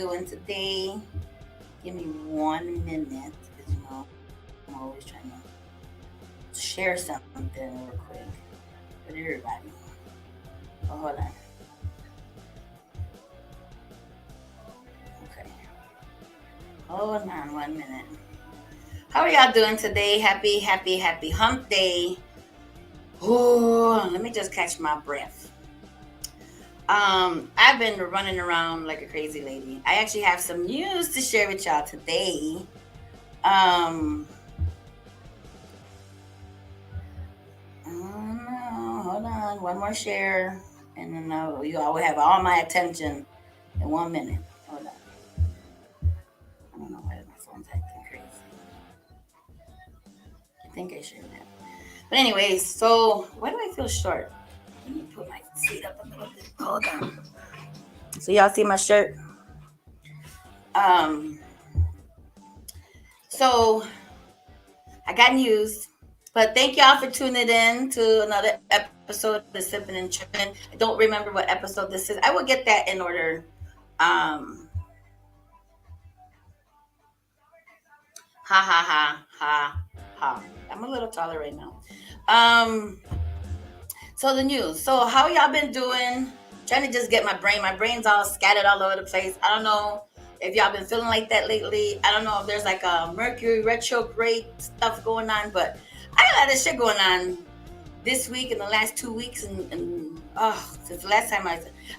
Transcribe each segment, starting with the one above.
doing today? Give me 1 minute, because I'm always trying to share something real quick with everybody. Oh, hold on. Okay. Hold on 1 minute. How are y'all doing today? Happy, happy, happy hump day. Oh, let me just catch my breath. I've been running around like a crazy lady. I actually have some news to share with y'all today. Um, oh no, hold on, one more share, and then you all will have all my attention in 1 minute. Hold on. I don't know why my phone's acting crazy. I think I shared that. But anyways, so why do I feel short? Let me put my feet up a little bit. Hold on. So y'all see my shirt? Um, so I got news. But thank y'all for tuning in to another episode of Sippin N Trippin. I don't remember what episode this is. I will get that in order. Um, ha ha ha ha ha. I'm a little taller right now. So the news. So how y'all been doing? Trying to just get my brain. My brain's all scattered all over the place. I don't know if y'all been feeling like that lately. I don't know if there's like a Mercury retrograde stuff going on, but I got a lot of shit going on this week and the last 2 weeks, and since the last time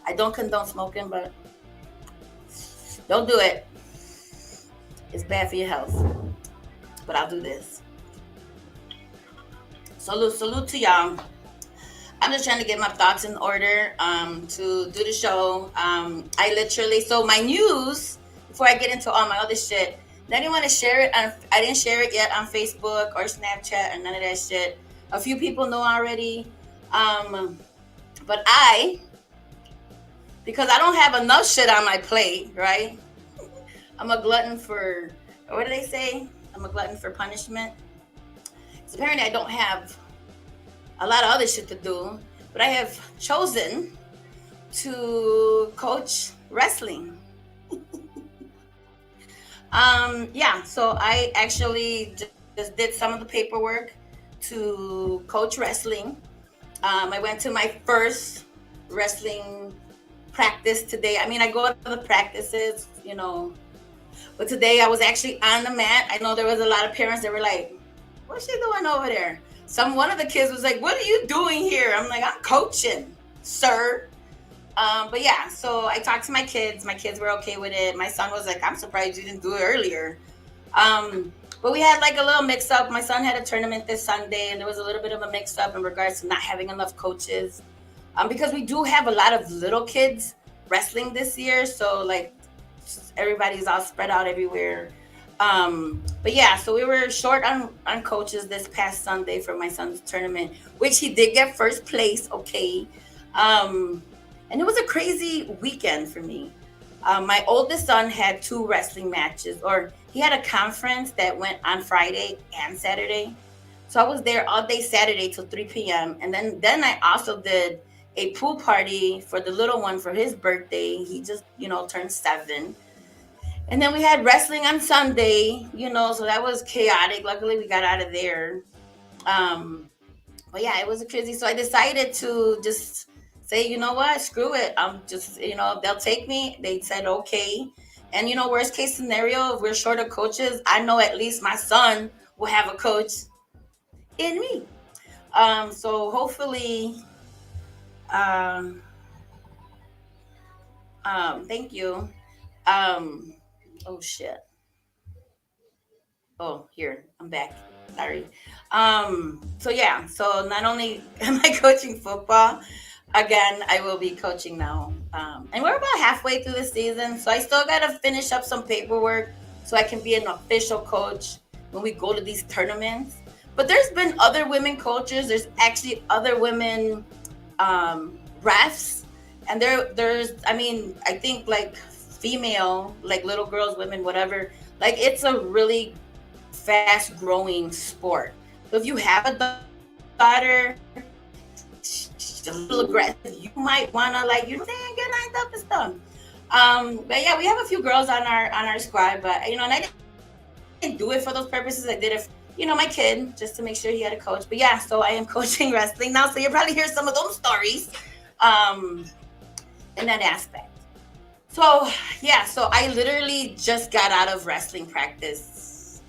I don't condone smoking, but don't do it. It's bad for your health. But I'll do this. Salute to y'all. I'm just trying to get my thoughts in order to do the show. I literally, so my news, before I get into all my other shit, I didn't want to share it. I didn't share it yet on Facebook or Snapchat or none of that shit. A few people know already. But because I don't have enough shit on my plate, right? I'm a glutton for, what do they say? I'm a glutton for punishment. So apparently I don't have a lot of other shit to do, but I have chosen to coach wrestling. So I actually just did some of the paperwork to coach wrestling. I went to my first wrestling practice today. I mean, I go to the practices, but today I was actually on the mat. I know there was a lot of parents that were like, what's she doing over there? One of the kids was like, what are you doing here? I'm like, I'm coaching, sir. But yeah, so I talked to my kids. My kids were okay with it. My son was like, I'm surprised you didn't do it earlier. But we had like a little mix up. My son had a tournament this Sunday, and there was a little bit of a mix up in regards to not having enough coaches. Because we do have a lot of little kids wrestling this year. So like everybody's all spread out everywhere. But yeah, so we were short on coaches this past Sunday for my son's tournament, which he did get first place. Okay. And it was a crazy weekend for me. My oldest son had 2 wrestling matches, or he had a conference that went on Friday and Saturday. So I was there all day Saturday till 3 p.m. And then I also did a pool party for the little one for his birthday. He just, turned 7. And then we had wrestling on Sunday, so that was chaotic. Luckily, we got out of there. But yeah, it was crazy. So I decided to just say, you know what, screw it. I'm just, they'll take me. They said, okay. And, worst case scenario, if we're short of coaches, I know at least my son will have a coach in me. So hopefully, thank you. Oh shit. Oh, here, I'm back. Sorry. So yeah, so not only am I coaching football, again, I will be coaching now. And we're about halfway through the season, so I still got to finish up some paperwork so I can be an official coach when we go to these tournaments. But there's been other women coaches. There's actually other women refs. And I think like female, like little girls, women, whatever, like it's a really fast growing sport. So if you have a daughter, she's a little aggressive, you might want to get lined up and stuff. But yeah, we have a few girls on our squad, but and I didn't do it for those purposes. I did it for my kid, just to make sure he had a coach. But yeah, so I am coaching wrestling now. So you'll probably hear some of those stories, um, in that aspect. So yeah, so I literally just got out of wrestling practice.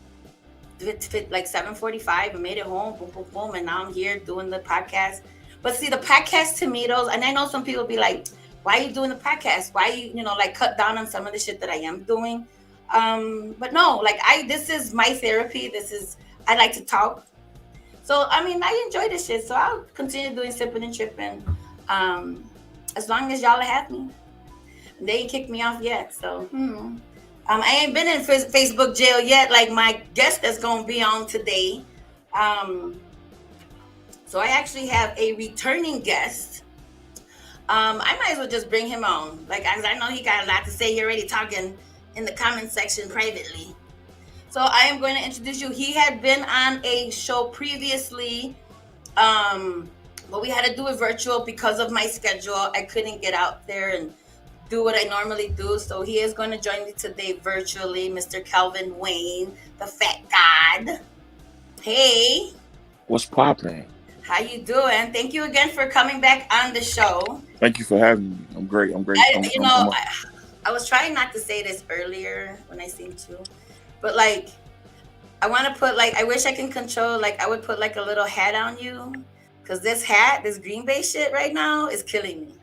Like 7:45 and made it home, boom, boom, boom, and now I'm here doing the podcast. But see, the podcast to me, those, and I know some people be like, "Why are you doing the podcast? Why you like cut down on some of the shit that I am doing?" But no, like this is my therapy. I like to talk, so I mean, I enjoy this shit. So I'll continue doing sipping and tripping, um, as long as y'all have me. They ain't kicked me off yet, so I ain't been in Facebook jail yet. Like my guest that's gonna be on today. Um, so I actually have a returning guest. I might as well just bring him on. Like, as I know he got a lot to say. He already talking in the comment section privately. So I am going to introduce you. He had been on a show previously, but we had to do it virtual because of my schedule. I couldn't get out there and do what I normally do. So he is going to join me today virtually, Mr. Calvin Wayne, the Fat God. Hey. What's poppin'? How you doing? Thank you again for coming back on the show. Thank you for having me. I'm great. I was trying not to say this earlier when I seen you, but like, I want to put like, I wish I can control, like, I would put like a little hat on you, because this Green Bay shit right now is killing me.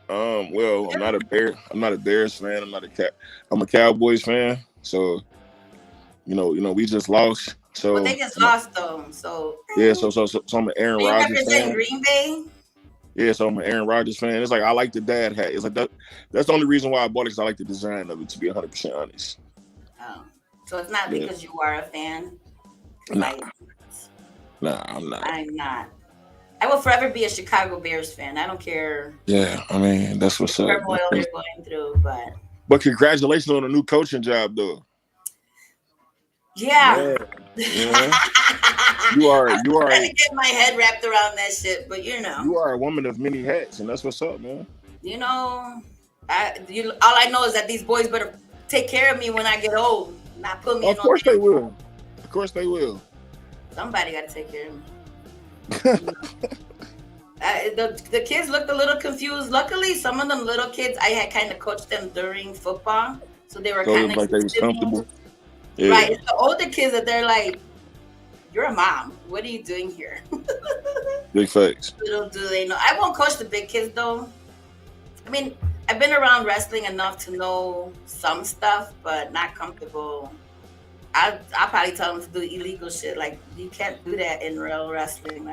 Well, I'm not a Bears fan. I'm a Cowboys fan. So, we just lost. So, but they just lost though. So yeah. So I'm an Aaron Rodgers fan. Green Bay. Yeah, so I'm an Aaron Rodgers fan. It's like I like the dad hat. It's like that's the only reason why I bought it, because I like the design of it. To be 100% honest. Oh, so it's not because you are a fan. Nah, I'm not. I'm not. I will forever be a Chicago Bears fan. I don't care. Yeah, I mean that's what's up. Turmoil they're going through, but congratulations on a new coaching job, though. Yeah. You are. I'm trying to get my head wrapped around that shit, but you are a woman of many hats, and that's what's up, man. All I know is that these boys better take care of me when I get old. Not put me. Of course they will. Of course they will. Somebody got to take care of me. The kids looked a little confused. Luckily, some of them little kids, I had kind of coached them during football, so they were kind of like they was comfortable. Yeah. Right. It's the older kids that they're like, "You're a mom. What are you doing here?" Big facts. Little do they know. I won't coach the big kids though. I mean, I've been around wrestling enough to know some stuff, but not comfortable. I'll probably tell them to do illegal shit. Like, you can't do that in real wrestling.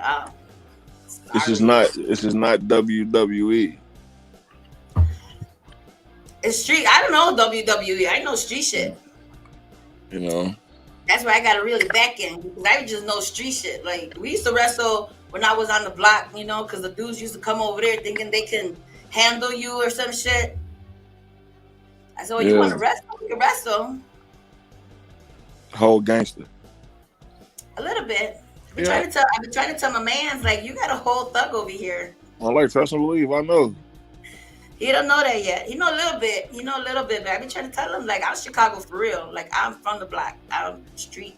This is not WWE. It's street. I don't know WWE. I know street shit. That's why I got to really back in, because I just know street shit. Like, we used to wrestle when I was on the block, because the dudes used to come over there thinking they can handle you or some shit. I said, you want to wrestle? You can wrestle. Whole gangster. A little bit. I've been trying to tell my mans, like, you got a whole thug over here. I like trust and believe. I know. He don't know that yet. He know a little bit. But I've been trying to tell him, like, I'm Chicago for real. Like, I'm from the block. I'm street.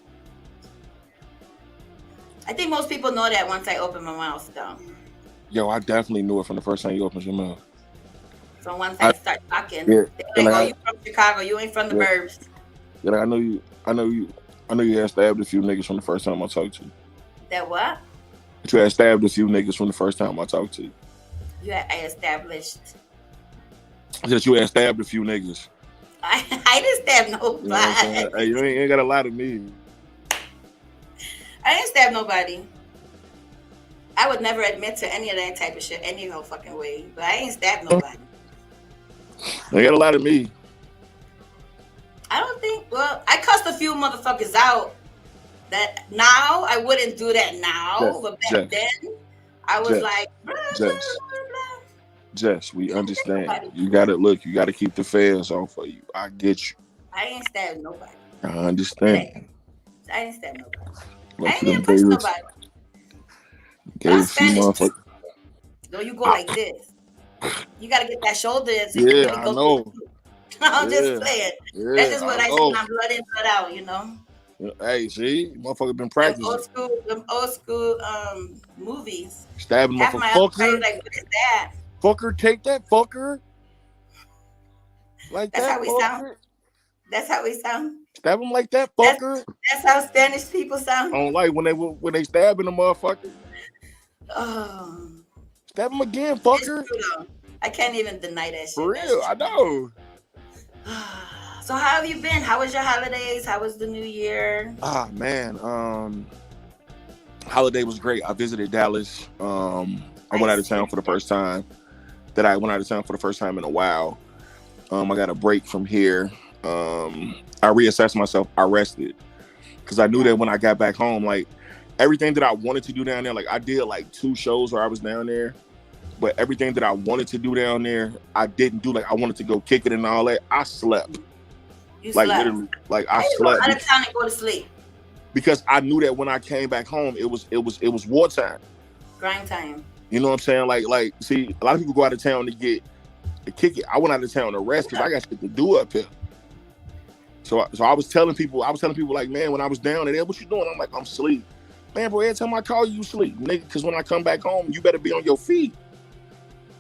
I think most people know that once I open my mouth, though. Yo, I definitely knew it from the first time you opened your mouth. So once I start talking, yeah, they're like, you from Chicago. You ain't from the burbs. Yeah, I know you had stabbed a few niggas from the first time I talked to you. That what? But you had stabbed a few niggas from the first time I talked to you. I established. That you had stabbed a few niggas. I didn't stab nobody. Hey, you ain't got a lot of me. I didn't stab nobody. I would never admit to any of that type of shit any whole fucking way. But I ain't stabbed nobody. You got a lot of me. I don't think. Well, I cussed a few motherfuckers out. That now I wouldn't do that now, but back then I was like, blah, blah, blah, blah. Jess, we understand. You gotta keep the feds off of you. I get you. I ain't stabbed nobody. I understand. I didn't stab nobody. Like, I ain't even push nobody. Gave a few motherfuckers. No, you go like this. You got to get that shoulder so you can Yeah, really I go through know. it. I'm just Yeah, playing. That's yeah, just I what I see when know. I'm blood in, blood out, you know. Hey, see, motherfucker been Them practicing. old school movies. Stabbing Half motherfucker, my other fucker, friends like, what is that? fucker, take that, fucker, like That's that, how we sound. fucker. That's how we sound. Stab him like that, That's fucker. that's how Spanish people I sound. don't like when they stabbing the motherfucker. Oh, Stab him again, it's fucker. true though. I can't even deny that For shit. That's real, I true. know. So how have you been? How was your holidays? How was the new year? Ah man, holiday was great. I visited Dallas. I went out of Nice. town for the first time. That I went out of town for the first time in a while. I got a break from here. I reassessed myself. I rested because I knew Yeah. that when I got back home, like everything that I wanted to do down there, like I did like 2 shows where I was down there, but everything that I wanted to do down there, I didn't do. Like I wanted to go kick it and all that. I slept, You like slept. literally, like I How you go slept out of town and go to sleep? because I knew that when I came back home, it was wartime. Grind time. You know what I'm saying? Like, see, a lot of people go out of town to kick it. I went out of town to rest because I got shit to do up here. So I was telling people, like, man, when I was down there, what you doing? I'm like, I'm asleep. Man, bro, every time I call you, you sleep, nigga. Because when I come back home, you better be on your feet.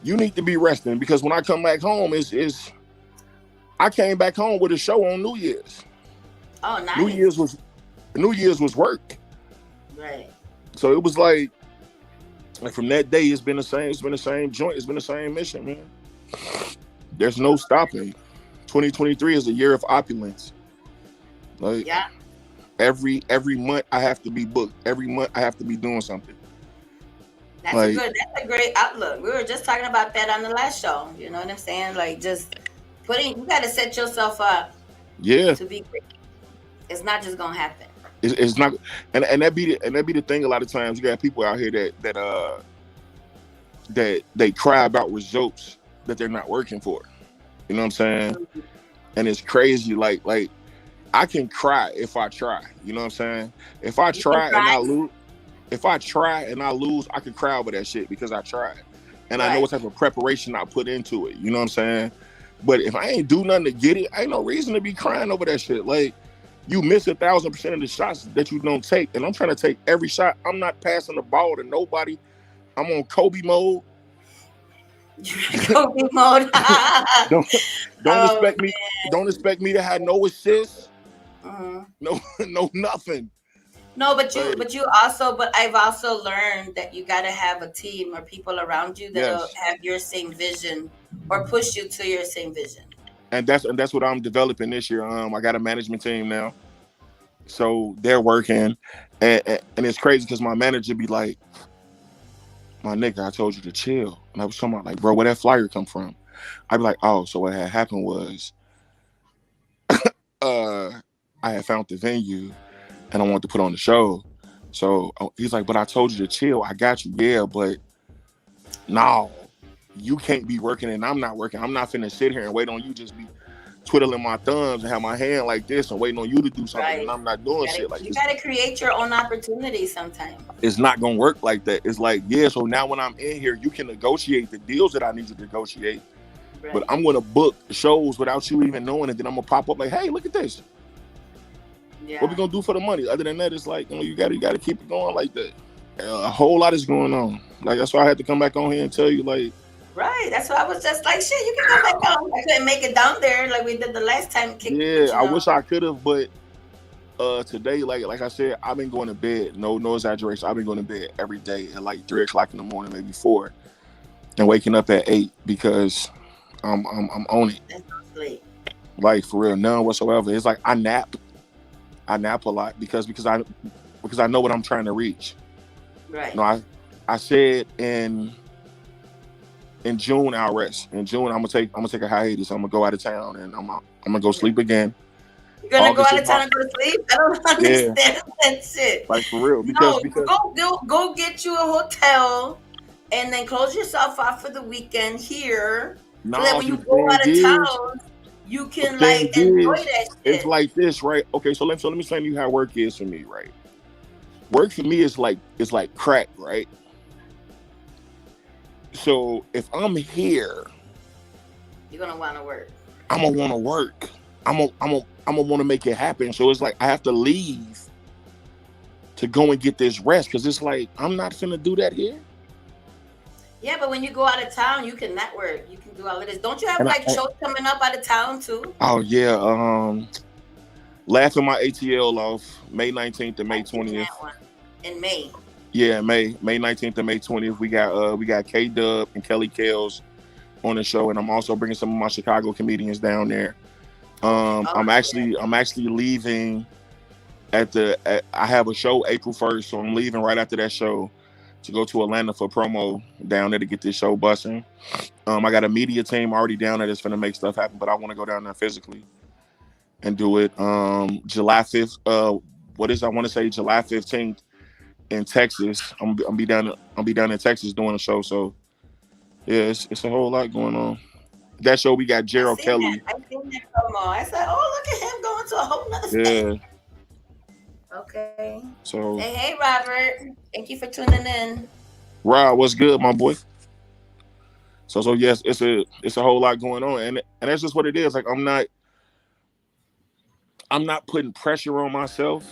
You need to be resting because when I come back home, I came back home with a show on New Year's. Oh, nice. New Year's was work. Right. So it was like from that day, it's been the same. It's been the same joint. It's been the same mission, man. There's no stopping. 2023 is a year of opulence. Like Yeah. every month, I have to be booked. Every month, I have to be doing something. That's a great outlook. We were just talking about that on the last show. You know what I'm saying? Like just you got to set yourself up Yeah, to be great. It's not just gonna happen. it's not, and that be the thing. A lot of times, you got people out here that they cry about results that they're not working for. You know what I'm saying? Mm-hmm. And it's crazy. Like I can cry if I try. You know what I'm saying? If I try and I lose, I can cry over that shit because I tried. And I know what type of preparation I put into it. You know what I'm saying? But if I ain't do nothing to get it, ain't no reason to be crying over that shit. Like, you miss 1,000% of the shots that you don't take. And I'm trying to take every shot. I'm not passing the ball to nobody. I'm on Kobe mode. Kobe mode. don't expect me. Man. Don't expect me to have no assists. Mm-hmm. No nothing. No, but I've also learned that you got to have a team or people around you that'll have your same vision or push you to your same vision. And that's what I'm developing this year. I got a management team now, so they're working, and it's crazy because my manager be like, "My nigga, I told you to chill," and I was talking about like, bro, where that flyer come from? I'd be like, "Oh, so what had happened was, I had found the venue, and I wanted to put on the show." So he's like, "But I told you to chill. I got you, yeah, but no, you can't be working and I'm not working. I'm not finna sit here and wait on you just be twiddling my thumbs and have my hand like this and waiting on you to do something and I'm not doing shit like this." You gotta create your own opportunities sometimes. It's not gonna work like that. It's like, yeah, so now when I'm in here, you can negotiate the deals that I need to negotiate. Right. But I'm gonna book shows without you even knowing it. Then I'm gonna pop up like, hey, look at this. Yeah. What we gonna do for the money? Other than that, it's like, you gotta keep it going like that. A whole lot is going on. Like that's why I had to come back on here and tell you, like. Right. That's why I was just like, shit, you can come back on. I couldn't make it down there like we did the last time. I wish I could have, but today, like I said, I've been going to bed. No exaggeration. I've been going to bed every day at like 3 o'clock in the morning, maybe 4, and waking up at 8 because I'm on it. That's no sleep. Like for real, none whatsoever. It's like I nap a lot because I know what I'm trying to reach. Right. No, I said in June I'll rest. In June I'm gonna take a hiatus. I'm gonna go out of town and I'm gonna go sleep again. You're gonna go out of town and go to sleep? I don't understand that shit. Like for real, because go get you a hotel and then close yourself off for the weekend here. So that when you go out of town, you can like enjoy that shit. It's like this, right? Okay, so let me explain to you how work is for me, right? Work for me is like crack, right? So if I'm here, You're gonna want to work. I'm gonna want to work. I'm gonna want to make it happen. So it's like I have to leave to go and get this rest because it's like I'm not finna do that here. Yeah, but when you go out of town, you can network. You can do all of this. Don't you have And like shows coming up out of town too? oh yeah, laughing my ATL off May 19th to May I've seen 20th. that one in May. Yeah, May 19th to May 20th. We got K Dub and Kelly Kales on the show, and I'm also bringing some of my Chicago comedians down there. I'm actually leaving I have a show April 1st, so I'm leaving right after that show to go to Atlanta for promo down there to get this show busting. I got a media team already down there that's gonna make stuff happen, but I want to go down there physically and do it. July 5th. I want to say July 15th in Texas. I'm be down in Texas doing a show. So yeah, it's a whole lot going on. That show we got Gerald Kelly. I seen that promo. I said, "Oh, look at him going to a whole nother stage." Okay. So hey, Robert. Thank you for tuning in. Rob, what's good, my boy? So yes, it's a whole lot going on, and that's just what it is. Like I'm not putting pressure on myself,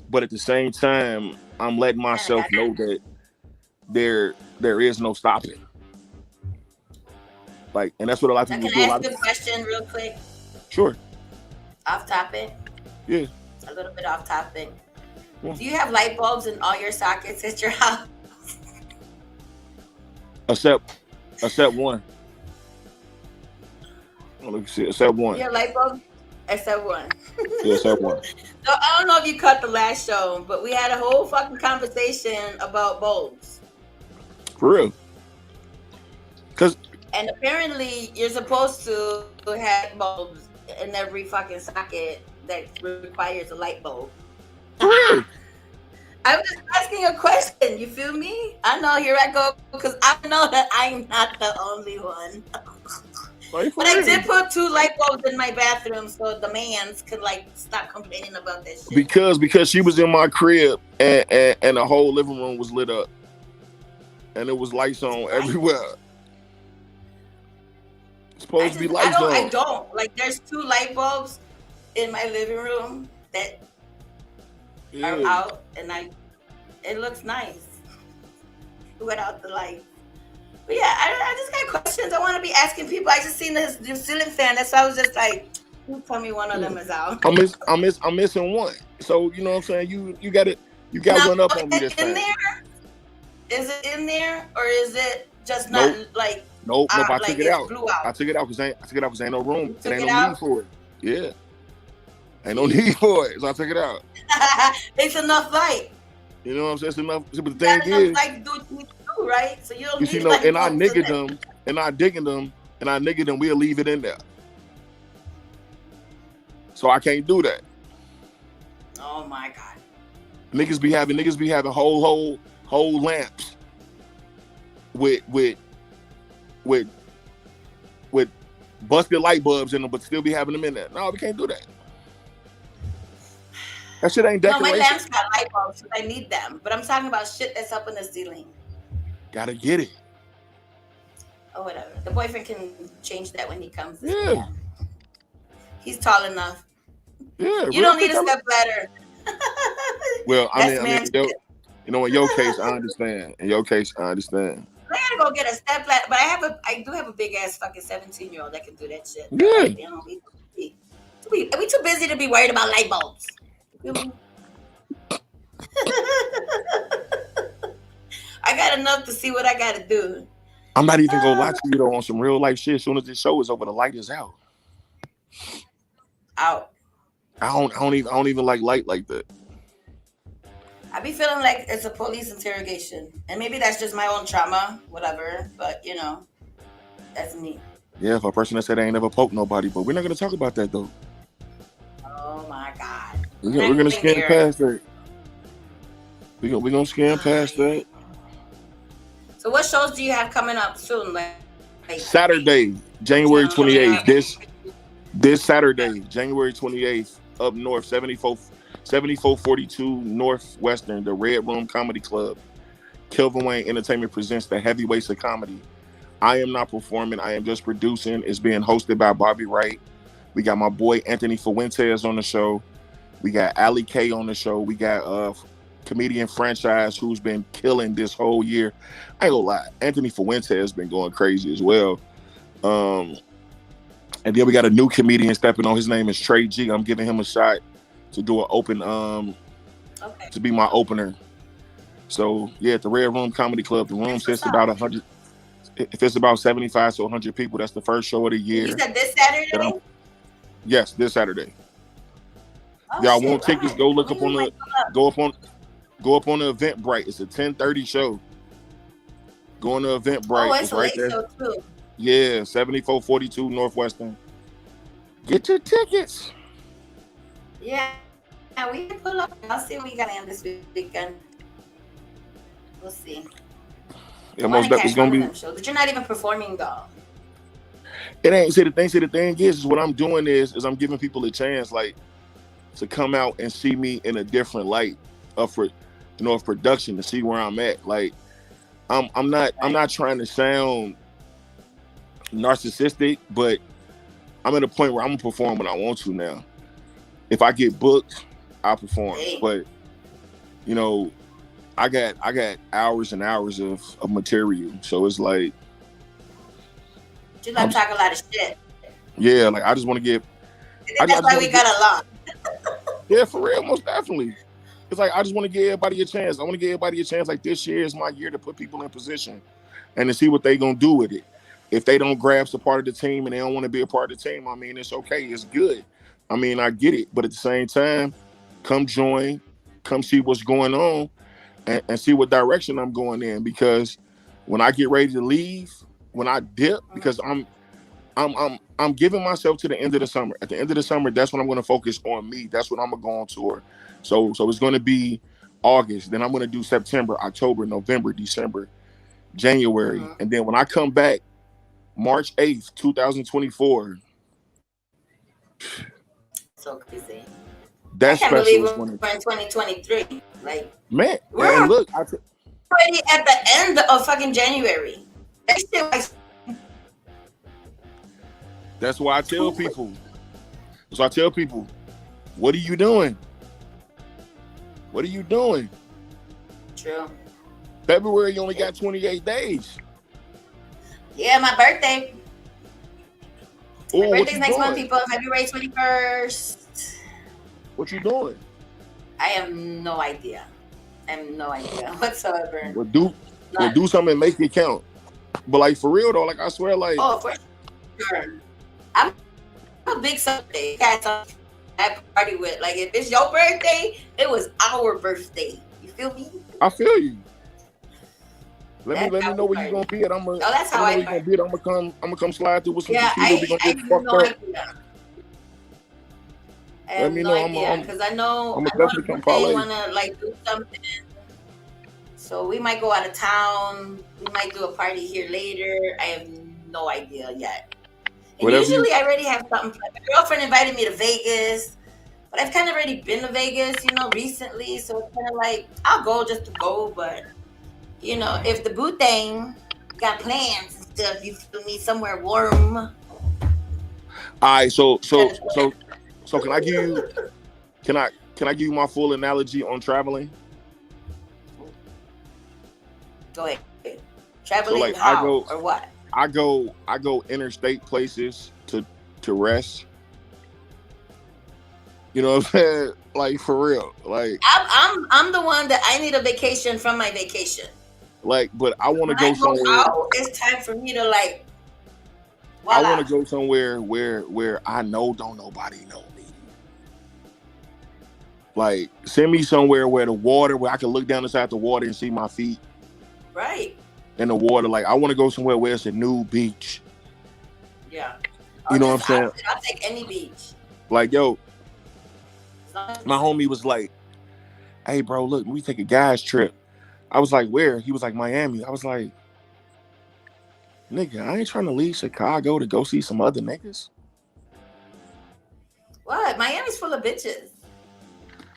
but at the same time, I'm letting myself know that there is no stopping. Like, and that's what a lot of people do. Can I ask you a question real quick? Sure. Off topic? Yeah. A little bit off topic. Yeah. Do you have light bulbs in all your sockets at your house? Except one. Oh, let me see. Except one. Your light bulb? Except one. Yeah, except one. So I don't know if you caught the last show, but we had a whole fucking conversation about bulbs. For real. And apparently you're supposed to have bulbs in every fucking socket that requires a light bulb. For I'm just asking a question. You feel me? I know. Here I go, because I know that I'm not the only one. But I did put 2 light bulbs in my bathroom so the mans could like stop complaining about that shit. Because she was in my crib and the whole living room was lit up and it was lights on everywhere. It's supposed to be lights on. I don't like. There's 2 light bulbs in my living room that are out, and it looks nice without the light. But yeah, I just got questions. I want to be asking people. I just seen this new ceiling fan, that's why I was just like, you tell me one of them is out. I'm missing one. So you know what I'm saying? You got one up on me this time. Is it in there or is it just not like? Nope. I took it out. I took it out because ain't no room. There ain't no need for it. Yeah. Ain't no need for it. So I took it out. It's enough light. You know what I'm saying? It's enough. But the thing is, like do what you need to do, right? So you don't need and I niggered them, and I niggered them, we'll leave it in there. So I can't do that. Oh my God. Niggas be having whole lamps with busted light bulbs in them, but still be having them in there. No, we can't do that. That shit ain't decoration. No, my lamps got light bulbs, so I need them. But I'm talking about shit that's up in the ceiling. Gotta get it. Oh, whatever. The boyfriend can change that when he comes. Yeah. He's tall enough. Yeah. You don't need a step ladder. Well, I mean, in your case, I understand. In your case, I understand. I gotta go get a step ladder, but I do have a big ass fucking 17-year-old that can do that shit. Yeah. Like, you know, we too busy to be worried about light bulbs. I got enough to see what I gotta do. I'm not even gonna lie to you though, on some real life shit. As soon as this show is over, the light is out. Out. I don't even like light like that. I be feeling like it's a police interrogation, and maybe that's just my own trauma, whatever. But you know, that's me. Yeah, for a person that said they ain't never poked nobody, but we're not gonna talk about that though. Oh my God. We're gonna scan past that. We're gonna scan past that. So what shows do you have coming up soon? Like Saturday, January 28th. This Saturday, January 28th, up north, 7442 Northwestern, the Red Room Comedy Club. Kelvin Wayne Entertainment presents the Heavyweights of Comedy. I am not performing. I am just producing. It's being hosted by Bobby Wright. We got my boy Anthony Fuentes on the show. We got Ali K on the show. We got comedian Franchise, who's been killing this whole year. I ain't gonna lie, Anthony Fuentes has been going crazy as well. And then we got a new comedian stepping on. His name is Trey G. I'm giving him a shot to do an open, to be my opener. So yeah, at the Red Room Comedy Club, the room sits about 100. If it's about 75 to 100 people, that's the first show of the year. You said this Saturday? Yes, this Saturday. Oh, y'all shit, want tickets? right. Go look up on the go up on the Eventbrite. It's a 10:30 show. Go on the Eventbrite. Oh, it's right there. So too. Yeah, 7442 Northwestern. Get your tickets. Yeah, we can pull up. I'll see what we got in this weekend. We'll see. Yeah, most definitely it's gonna be. But you're not even performing though. It ain't. See the thing is what I'm doing is I'm giving people a chance, like, to come out and see me in a different light of production, to see where I'm at. Like, I'm not trying to sound narcissistic, but I'm at a point where I'm gonna perform when I want to now. If I get booked, I'll perform. Hey. But I got hours and hours of material, so it's like you like talk a lot of shit. Yeah, like I just want to get. That's why we got along. Yeah, for real, most definitely. It's like I just want to give everybody a chance. I want to give everybody a chance. Like, this year is my year to put people in position and to see what they gonna do with it. If they don't grasp a part of the team and they don't want to be a part of the team, I mean, it's okay. It's good. I mean, I get it. But at the same time, come join, come see what's going on, and see what direction I'm going in. Because when I get ready to leave, when I dip, because I'm giving myself to the end of the summer. At the end of the summer, that's when I'm going to focus on me. That's when I'm going to go on tour. So it's going to be August. Then I'm going to do September, October, November, December, January. And then when I come back, March 8th, 2024. So crazy. That's I can't special. believe we're in 2023. Like, man, we're already at the end of fucking January. That's why I tell people. What are you doing? What are you doing? True. February, you only got 28 days. Yeah, my birthday. Ooh, my birthday's next month, people. February 21st. What you doing? I have no idea. Whatsoever. We'll do something and make it count. But like, for real though, like, I swear, like. Oh, for sure. I'm a big Sunday. Guys, I party with. Like, if it's your birthday, it was our birthday. You feel me? I feel you. Let me know where you're gonna be at. That's how I party. I'm gonna come slide through with some tequila. I have no idea. I have no idea, because I know I'm definitely come parlay. Want to like do something, so we might go out of town. We might do a party here later. I have no idea yet. And usually I already have something. My girlfriend invited me to Vegas, but I've kind of already been to Vegas, recently. So it's kind of like I'll go just to go, but if the boo thing got plans and stuff, you feel me, somewhere warm. All right, so can I give you my full analogy on traveling? Go ahead. Traveling, so like, how or what? I go interstate places to rest. You know what I'm saying? Like, for real. Like, I'm the one that I need a vacation from my vacation. Like, but I want to go somewhere. It's time for me to like. Voila. I want to go somewhere where I know don't nobody know me. Like, send me somewhere where I can look down inside the water and see my feet. Right. In the water. Like, I want to go somewhere where it's a new beach. Yeah. You know what I'm saying? I'll take any beach. Like, yo, my homie was like, hey, bro, look, we take a guy's trip. I was like, where? He was like, Miami. I was like, nigga, I ain't trying to leave Chicago to go see some other niggas. What? Miami's full of bitches.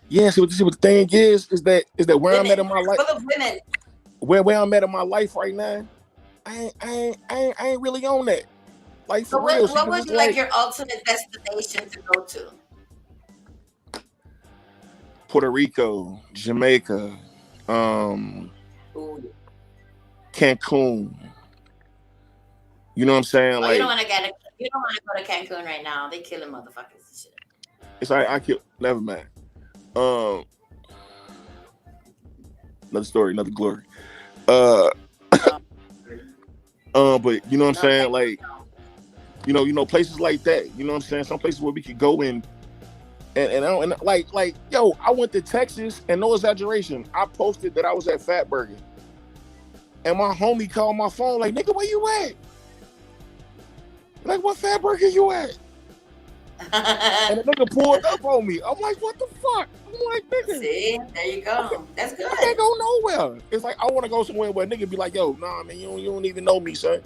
Yeah, see what the thing is that where women. I'm at in my life. Full of women. where I'm at in my life right now, I ain't really on that. Like So for real. See, what 'cause would it's be like like your ultimate destination to go to? Puerto Rico, Jamaica, Ooh. Cancun. You know what I'm saying? Oh, you don't Like want to get you don't want to go to Cancun right now. They killing motherfuckers and shit. it's like I kill. Never mind. Um, another story, another glory. Uh, No, but you know what I'm no, saying? Like places like that. You know what I'm saying? Some places where we could go in. And like yo, I went to Texas and no exaggeration, I posted that I was at Fatburger, and my homie called my phone like, nigga, where you at? Like, what Fatburger you at? And the nigga pulled up on me. I'm like, what the fuck? I'm like, nigga, See, there you go. That's I can't good. go nowhere. It's like I want to go somewhere where nigga be like, yo, nah, man, you don't even know me, son.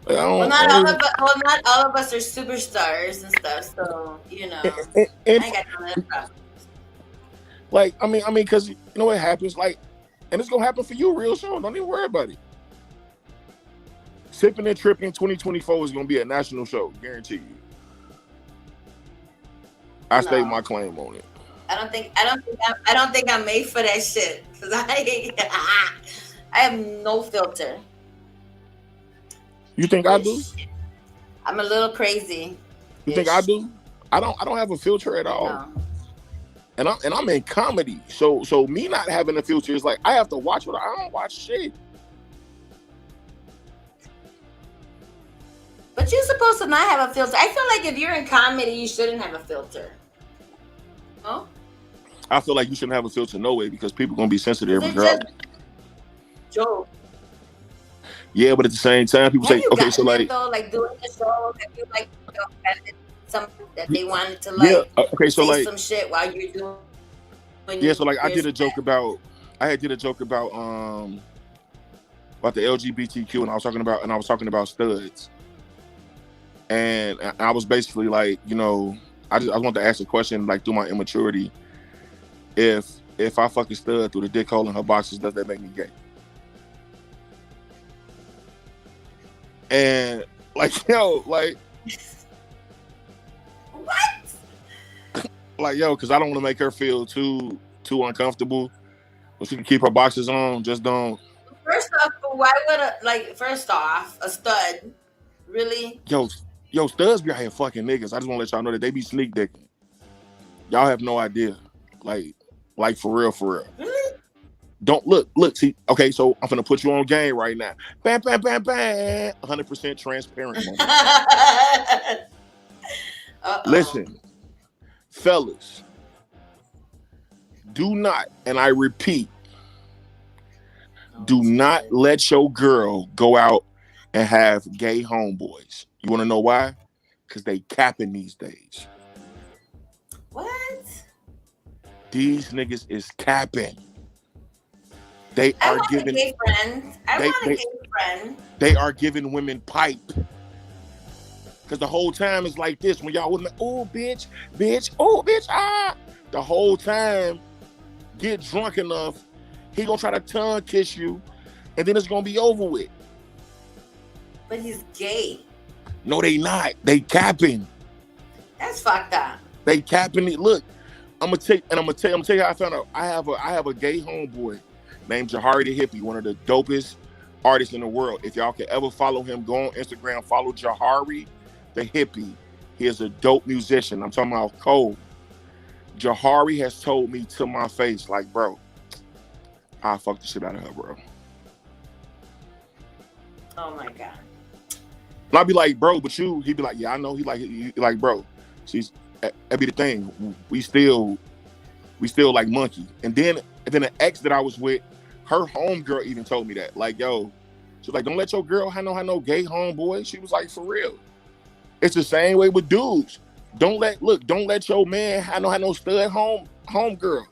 Like, Well, I don't even. not all of us are superstars and stuff. So And I ain't got none of that problem. like, because you know what happens, like, and it's gonna happen for you real soon. Don't even worry about it. Sippin N Trippin 2024 is gonna be a national show, guarantee you. I state my claim on it. I don't think I'm made for that shit because I have no filter. You think I do? I'm a little crazy. You think I do? I don't have a filter at all. No. And I'm in comedy. So me not having a filter is like I have to watch what I don't watch shit. But you're supposed to not have a filter. I feel like if you're in comedy, you shouldn't have a filter. Oh? I feel like you shouldn't have a filter no way because people gonna be sensitive It's regardless. Joe. Yeah, but at the same time, people say, okay, so like, though, like doing the show, have you like some that they wanted to yeah, okay, so say like some shit while you're doing? Yeah, so like I did a joke about the LGBTQ, and I was talking about studs, and I was basically like, I want to ask a question like through my immaturity, if I fucking stud through the dick hole in her boxes, does that make me gay? And like, yo, like, what? Like, yo, because I don't want to make her feel too uncomfortable. But she can keep her boxes on. Just don't. First off, why would first off, a stud really? Yo, studs be out here fucking niggas. I just want to let y'all know that they be sneak dicking. Y'all have no idea. Like for real. Really? Don't look. See, okay, so I'm gonna put you on game right now. Bam, bam, bam, bam. 100% transparent moment. Listen, fellas, do not, and I repeat, do not let your girl go out and have gay homeboys. You want to know why? Because they capping these days. What? These niggas is capping. They are giving. A gay friend. I want a gay friend. They are giving women pipe. Because the whole time it's like this when y'all women, oh bitch, ah. The whole time, get drunk enough, he gonna try to tongue kiss you, and then it's gonna be over with. But he's gay. No, they not. They capping. That's fucked up. They capping it. Look, I'm gonna tell you how I found out. I have a gay homeboy named Jahari the Hippie, one of the dopest artists in the world. If y'all can ever follow him, go on Instagram, follow Jahari the Hippie. He is a dope musician. I'm talking about cold. Jahari has told me to my face, like, bro, I'll fuck the shit out of her, bro. Oh my God. And I'll be like, bro, but you, he'd be like, yeah, I know. He like, bro, she's, that'd be the thing. We still like monkey. And then an ex that I was with, her homegirl even told me that. Like, yo, she's like, don't let your girl have no gay homeboy. She was like, for real. It's the same way with dudes. Don't let your man have no stud homegirl.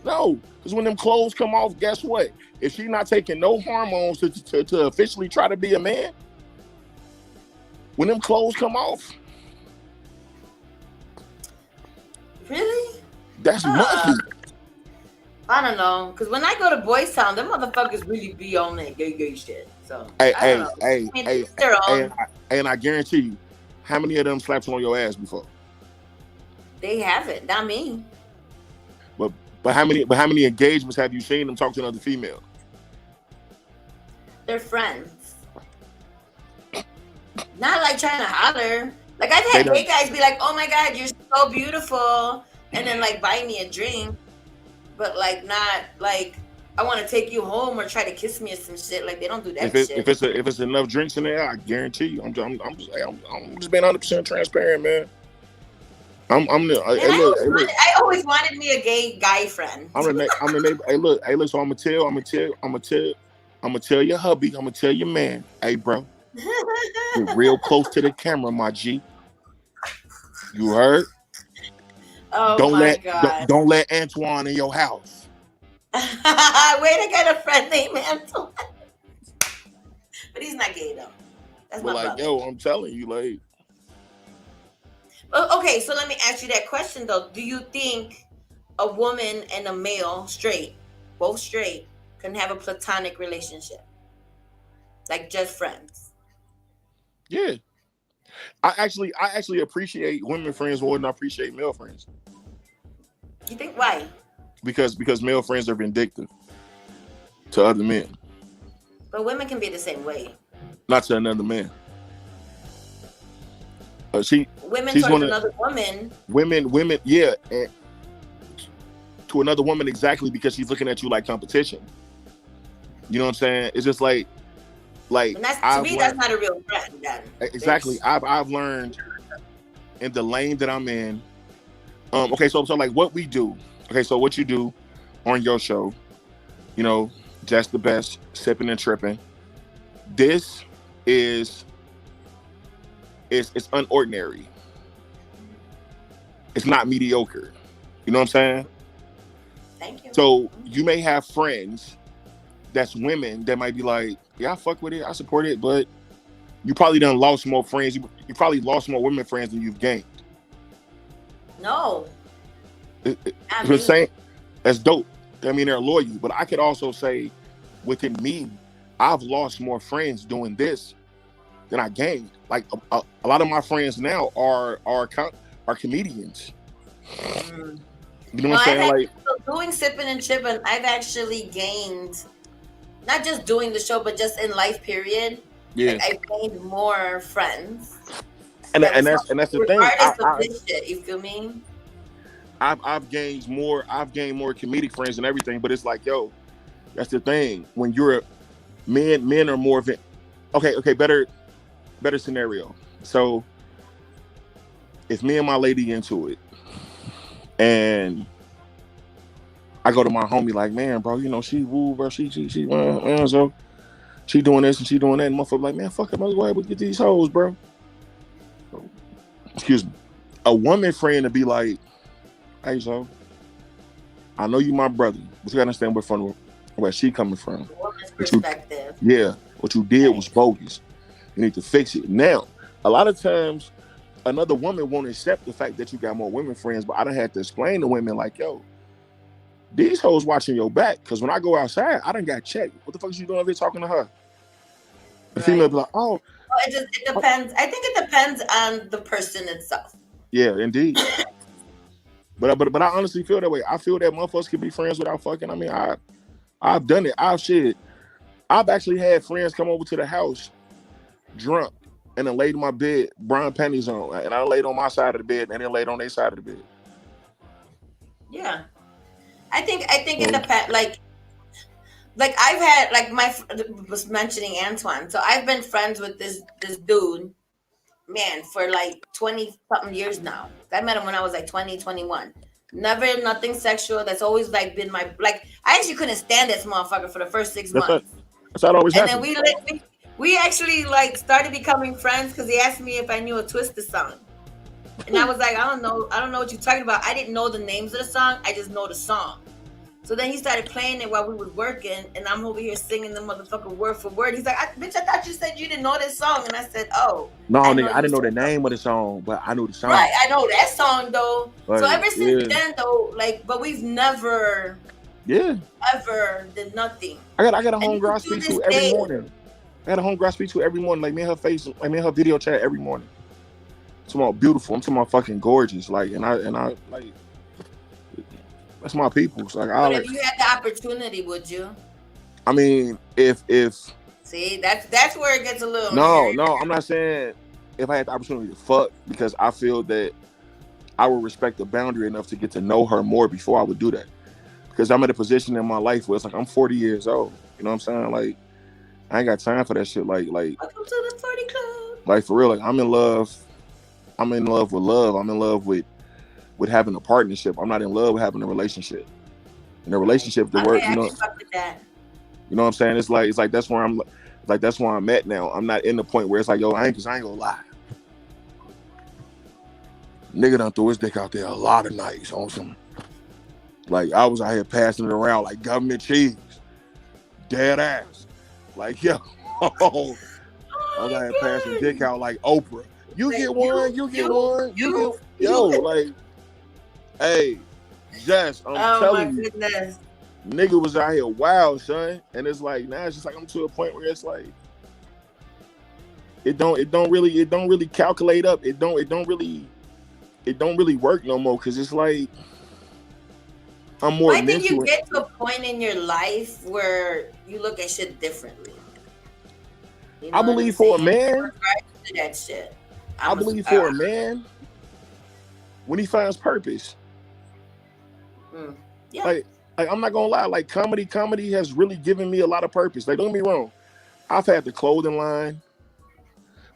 No, because when them clothes come off, guess what? If she's not taking no hormones to officially try to be a man, when them clothes come off, really? that's monkey. I don't know, because when I go to Boys Town, them motherfuckers really be on that gay shit. So Hey, I don't hey, know. hey, I mean, hey, it's their own. and I guarantee you, how many of them slaps on your ass before? They have it, not me. But how many engagements have you seen them talk to another female? They're friends. Not like trying to holler. Like I've They had gay done. guys be like, "Oh my god, you're so beautiful," and then like buy me a drink, but like not like I want to take you home or try to kiss me or some shit. Like they don't do If that it shit. if it's enough drinks in there, I guarantee you. I'm just being 100% transparent, man. I'm the Man, hey look hey look I always wanted me a gay guy friend. I'm the neighbor. Hey look. So I'm gonna tell your hubby. I'm gonna tell your man. Hey bro, get real close to the camera, my G. You heard? Oh Don't my let god. don't let Antoine in your house. Wait, I got a friend named Antoine, but he's not gay though. That's But my like, brother. yo, I'm telling you, like, Okay, so let me ask you that question though. Do you think a woman and a male, straight, both straight, can have a platonic relationship, like just friends? yeah. I actually appreciate women friends more than I appreciate male friends. You think why? Because male friends are vindictive to other men, But women can be the same way. not to another man. She Women she's towards gonna another woman. women, yeah, and to another woman exactly because she's looking at you like competition. You know what I'm saying? It's just like And that's to I've me, that's learned not a real friend. Then, exactly. bitch. I've learned in the lane that I'm in. Okay, so like what we do. Okay, so what you do on your show, you know, just the best, sipping and tripping. This is it's unordinary. It's not mediocre. You know what I'm saying? Thank you. So you may have friends that's women that might be like, yeah, I fuck with it, I support it, but you probably done lost more friends. You probably lost more women friends than you've gained. No, not The me. same. That's dope. I mean, they're loyal. But I could also say, within me, I've lost more friends doing this than I gained. Like a lot of my friends now are comedians. Mm. You know No, what I'm I've saying? actually Like, so doing sipping and tripping. I've actually gained not just doing the show, but just in life. Period. yeah. Like I've gained more friends And that was that's the thing. regardless of this shit. You feel me? I've gained more comedic friends and everything. But it's like, yo, that's the thing. When you're men are more of it. Okay, better scenario. So if me and my lady into it, and I go to my homie like, man, bro, you know, she woo, bro, so she doing this and she doing that, and motherfucker like, man, fuck it, let's go ahead and get these hoes, bro. Excuse me. A woman friend to be like, hey, so I know you my brother, but you gotta understand where she coming from. Woman's What you, perspective. yeah, what you did Right. was bogus. You need to fix it. Now, a lot of times, another woman won't accept the fact that you got more women friends, but I done had to explain to women like, yo, these hoes watching your back, because when I go outside, I done got checked. What the fuck is you doing if you're talking to her? The female Right. be like, oh, Well, it depends. I think it depends on the person itself. yeah, indeed. But I honestly feel that way. I feel that motherfuckers can be friends without fucking. I mean, I've done it. I've actually had friends come over to the house drunk and then laid in my bed, brown panties on, and I laid on my side of the bed and then laid on their side of the bed. Yeah. I think it So depends. Like I've had like was mentioning Antoine. So I've been friends with this dude, man, for like 20 something years now. I met him when I was like 20, 21. Never nothing sexual. That's always like been my like I actually couldn't stand this motherfucker for the first six that's not months. that's how it always And then happens. we actually like started becoming friends because he asked me if I knew a Twisted song. And I was like, I don't know what you're talking about. I didn't know the names of the song. I just know the song. So then he started playing it while we was working, and I'm over here singing the motherfucker word for word. He's like, bitch, I thought you said you didn't know this song. And I said, oh, No, I nigga, know I you didn't know the said name of the song, but I knew the right. song. I know that song though. So Like, ever since yeah, then though, like, but we've never Yeah. ever did nothing. I got a And homegirl I even to speak this to every day, morning. I got a homegirl I speak to every morning. Like me and her face, like me and her video chat every morning. I'm talking about beautiful. I'm talking about fucking gorgeous. Like and I like that's my people. So like I but like if you had the opportunity, would you? I mean if See, that's where it gets a little. no, I'm not saying if I had the opportunity to fuck because I feel that I would respect the boundary enough to get to know her more before I would do that. Because I'm at a position in my life where it's like I'm 40 years old. You know what I'm saying? Like I ain't got time for that shit. Welcome to the 40 club. Like for real. Like I'm in love. I'm in love with love. I'm in love with having a partnership. I'm not in love with having a relationship. In a Right. relationship, the Okay, word, I can fuck with that. you know what I'm saying? It's like that's where I'm like that's where I'm at now. I'm not in the point where it's like, yo, I ain't gonna lie. Nigga done threw his dick out there a lot of nights on some. Like I was out here passing it around like government cheese. Dead ass. Like, yo, I was out here passing dick out like Oprah. You Like, get one, you get one, you get yo, you. like, hey, Jess, I'm Oh my telling you, goodness. nigga was out here wild, son. And it's like now it's just like I'm to a point where it's like it don't really calculate up. It don't really work no more because it's like I'm more Well, I think you mental. get to a point in your life where you look at shit differently. You I know what I'm believe for a saying? In man, regards to that shit. I believe for a man when he finds purpose. mm, yeah. Like, like I'm not gonna lie, like comedy has really given me a lot of purpose. Like, don't get me wrong, I've had the clothing line,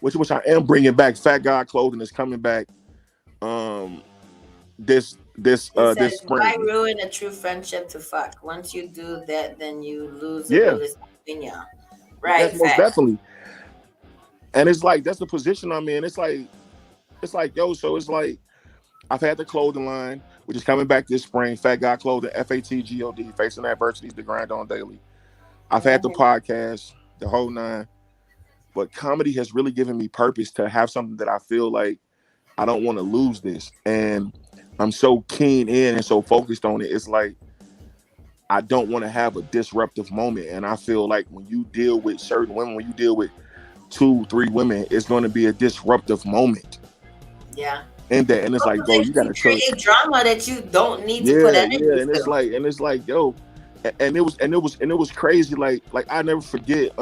which I am bringing back. Fat God Clothing is coming back. Um, this this It uh says, this why spring. ruin a true friendship to fuck? Once you do that, then you lose the Yeah, realist opinion. that's Right, most fact. definitely. And it's like that's the position I'm in. It's like yo, so it's like I've had the clothing line, which is coming back this spring. Fat God Clothing, FATGOD, facing adversities to grind on daily. I've had the Mm-hmm. podcast, the whole nine, but comedy has really given me purpose to have something that I feel like I don't want to lose this. And I'm so keen in and so focused on it. It's like I don't want to have a disruptive moment. And I feel like when you deal with certain women, when you deal with 2, 3 women, it's going to be a disruptive moment Yeah. in that. And it's Also like, bro, you makes got you to chill. create drama that you don't need to put Yeah, energy yeah. to. And it's like, yo, and it was crazy. Like I never forget.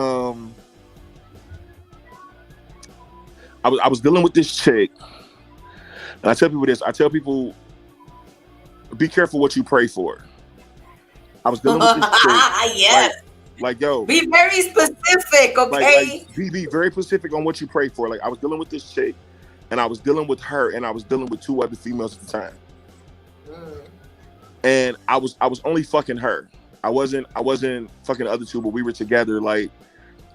I was dealing with this chick, and I tell people this. I tell people, be careful what you pray for. I was dealing with this chick, like, Yes. like yo, Be very specific, like okay? be very specific on what you pray for. Like I was dealing with this chick, and I was dealing with her, and I was dealing with 2 other females at the time, Mm. and I was only fucking her. I wasn't fucking the other 2, but we were together, like,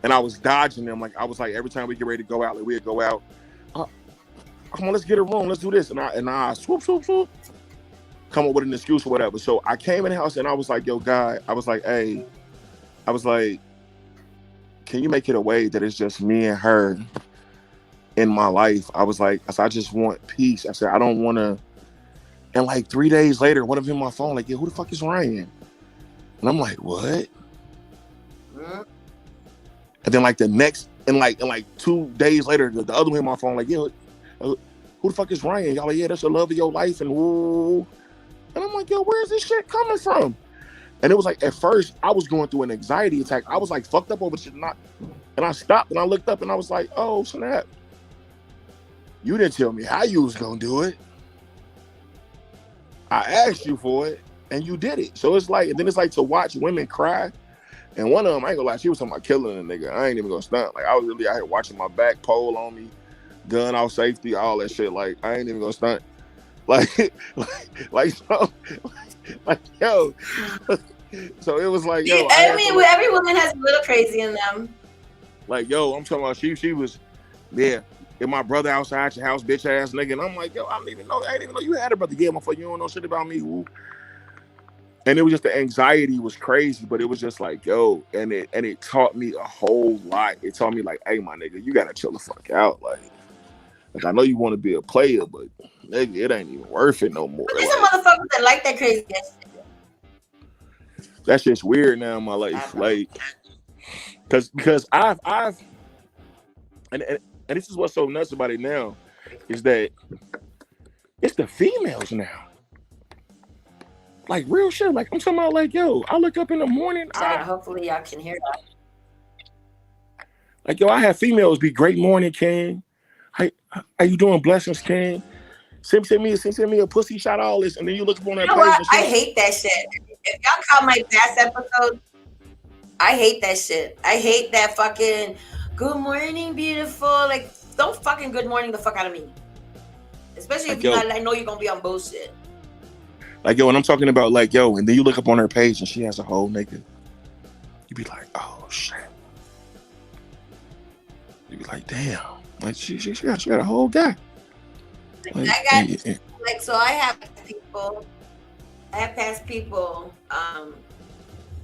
and I was dodging them. Like I was like every time we get ready to go out, like we'd go out. Uh, Come on, let's get a room, let's do this, and I swoop swoop swoop, come up with an excuse or whatever. So I came in the house and I was like, yo, God, I was like, hey, I was like, can you make it a way that it's just me and her in my life? I just want peace. I said, I don't want to. And like 3 days later, one of them on my phone, like, yeah, who the fuck is Ryan? And I'm like, what? Mm. And then like the next, and like 2 days later, the other one on my phone, like, yeah, who the fuck is Ryan? Y'all like, yeah, that's the love of your life, and woo. And I'm like, yo, where's this shit coming from? And it was like, at first, I was going through an anxiety attack. I was like fucked up over shit. And I stopped and I looked up and I was like, oh, snap. You didn't tell me how you was going to do it. I asked you for it and you did it. So it's like, and then it's like to watch women cry. And one of them, I ain't gonna lie, she was talking about killing a nnigga. I ain't even gonna stunt. Like I was really out here watching my back, pole on me, gun off safety, all that shit. Like I ain't even gonna stunt. Like, so, like, yo. So it was like, yo, I I had mean, to, every woman has a little crazy in them. like, yo, I'm talking about she was, yeah. And my brother outside your house, bitch ass nigga. And I'm like, yo, I didn't even know you had a brother. Yeah, motherfucker, you don't know shit about me. Woo. And it was just the anxiety was crazy, but it was just like, yo, and it taught me a whole lot. It taught me like, hey, my nigga, you gotta chill the fuck out. Like I know you want to be a player, but nigga, it ain't even worth it no more. But there's some Like, motherfuckers that like that crazy ass shit. That shit's weird now in my I life. know. Like, because I've and this is what's so nuts about it now is that it's the females now. Like real shit. Like I'm talking about like, yo, I look up in the morning. Hopefully y'all can hear that. Like, yo, I have females be great morning, King. How you doing? Blessings, King. Send me a pussy shot, all this, and then you look up on You that know page what? and she, I hate that shit. If y'all caught my past episode, I hate that shit. I hate that fucking good morning, beautiful. Like, don't fucking good morning the fuck out of me. Especially if like, you yo, not, I know you're gonna be on bullshit. like, yo, and I'm talking about like, yo, and then you look up on her page and she has a whole nigga. You be like, oh shit. You be like, damn. Like she got a whole guy. Like, So I have past people, and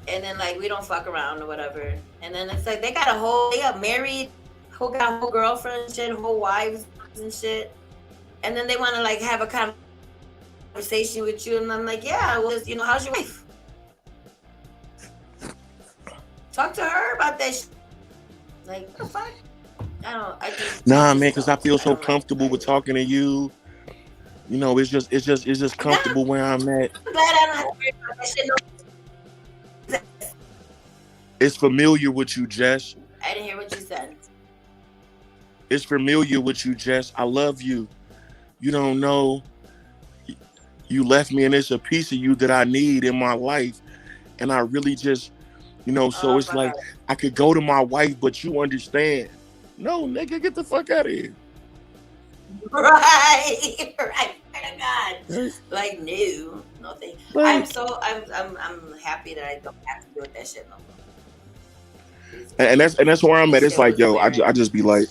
then like we don't fuck around or whatever. And then it's like they got married, got whole girlfriends, shit, whole wives and shit. And then they want to like have a conversation with you, and I'm like, yeah, well, how's your wife? Talk to her about that shit. Like, what the fuck? Nah, man, because I feel so comfortable with talking to you. You know, it's just comfortable where I'm at. I'm glad I don't have to worry about that shit. No. It's familiar with you, Jess. I didn't hear what you said. It's familiar with you, Jess. I love you. You don't know. You left me, and it's a piece of you that I need in my life. And I really just, so it's like God. I could go to my wife, but you understand. No, nigga, get the fuck out of here. Right. God. Like, no, thank you. I'm happy that I don't have to deal with that shit no more. And that's where I'm at. It's like, yo, I just be like,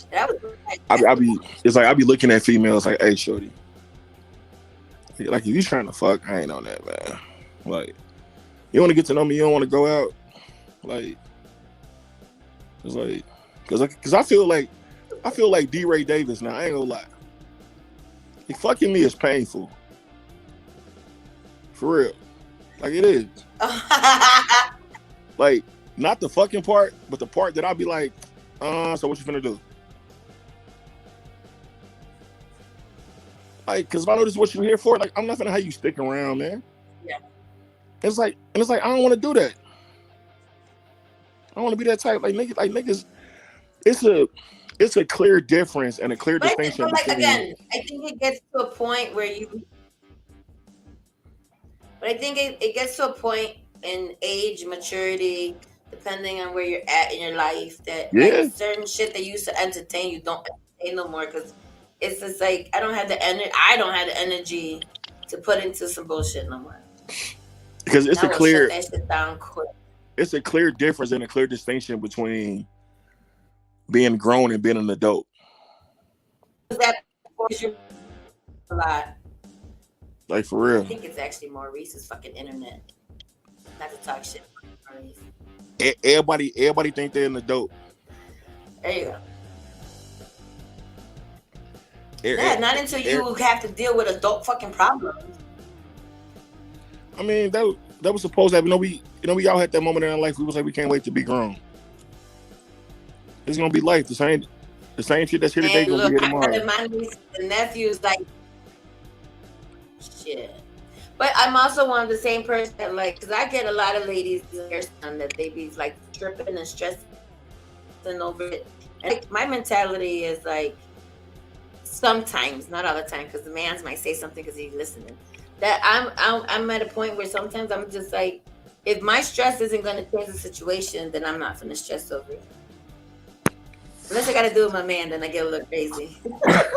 I be looking at females like, hey, shorty, like if you trying to fuck, I ain't on that, man. Like, you want to get to know me, you don't want to go out, like, it's like, cause I feel like D. Ray Davis now. I ain't gonna lie. Like, fucking me is painful. For real. Like, it is. Like, not the fucking part, but the part that I'll be like, so what you finna do? Like, cause if I know this is what you're here for, like, I'm not finna have you stick around, man. Yeah. It's like, I don't want to do that. I don't want to be that type. Like niggas, it's a clear difference and a clear distinction. But like, again, I think it gets to a point where but I think it gets to a point in age, maturity, depending on where you're at in your life, that like certain shit that you used to entertain, you don't entertain no more, because it's just like I don't have the energy to put into some bullshit no more. Because it's shut that shit down quick. It's a clear difference and a clear distinction between being grown and being an adult. That a lot. Like, for real. I think it's actually Maurice's fucking internet. Not to talk shit about Maurice. Everybody think they're an adult. There you go. Not until you have to deal with adult fucking problems. I mean, that was supposed to happen. We all had that moment in our life. We was like, we can't wait to be grown. It's gonna be life. The same shit that's here today gonna be here tomorrow. My niece and nephews like shit. But I'm also one of the same person that, like, because I get a lot of ladies that they be like tripping and stressing over it. And like, my mentality is like, sometimes, not all the time, because the man's might say something because he's listening. That I'm at a point where sometimes I'm just like, if my stress isn't going to change the situation, then I'm not going to stress over it. Unless I got to do with my man, then I get a little crazy. But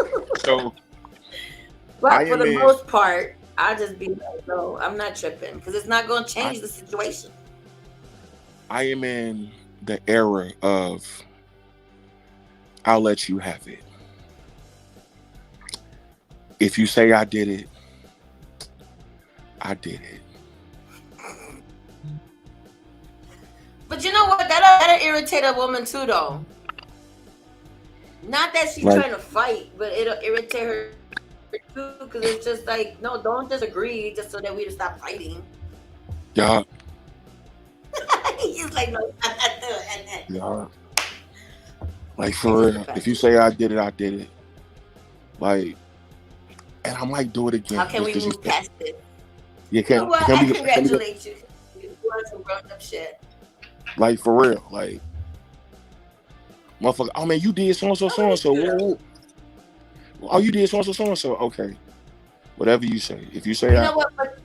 for the most part, I'll just be like, no, I'm not tripping, because it's not going to change the situation. I am in the era of, I'll let you have it. If you say I did it, I did it. But you know what? That'll irritate a woman too, though. Not that she's trying to fight, but it'll irritate her too, because it's just like, no, don't just agree just so that we just stop fighting. Yeah. like, no, I do it. Yeah. Like for real. If you say I did it. Like, and I might do it again How can just we because you move said. past this? Yeah, You know what? can I we congratulate you. You're doing some grown up shit. like for real? Like, motherfucker. Oh man, you did so and so. Oh, you did so and so. Okay, whatever you say. If you say You know what? But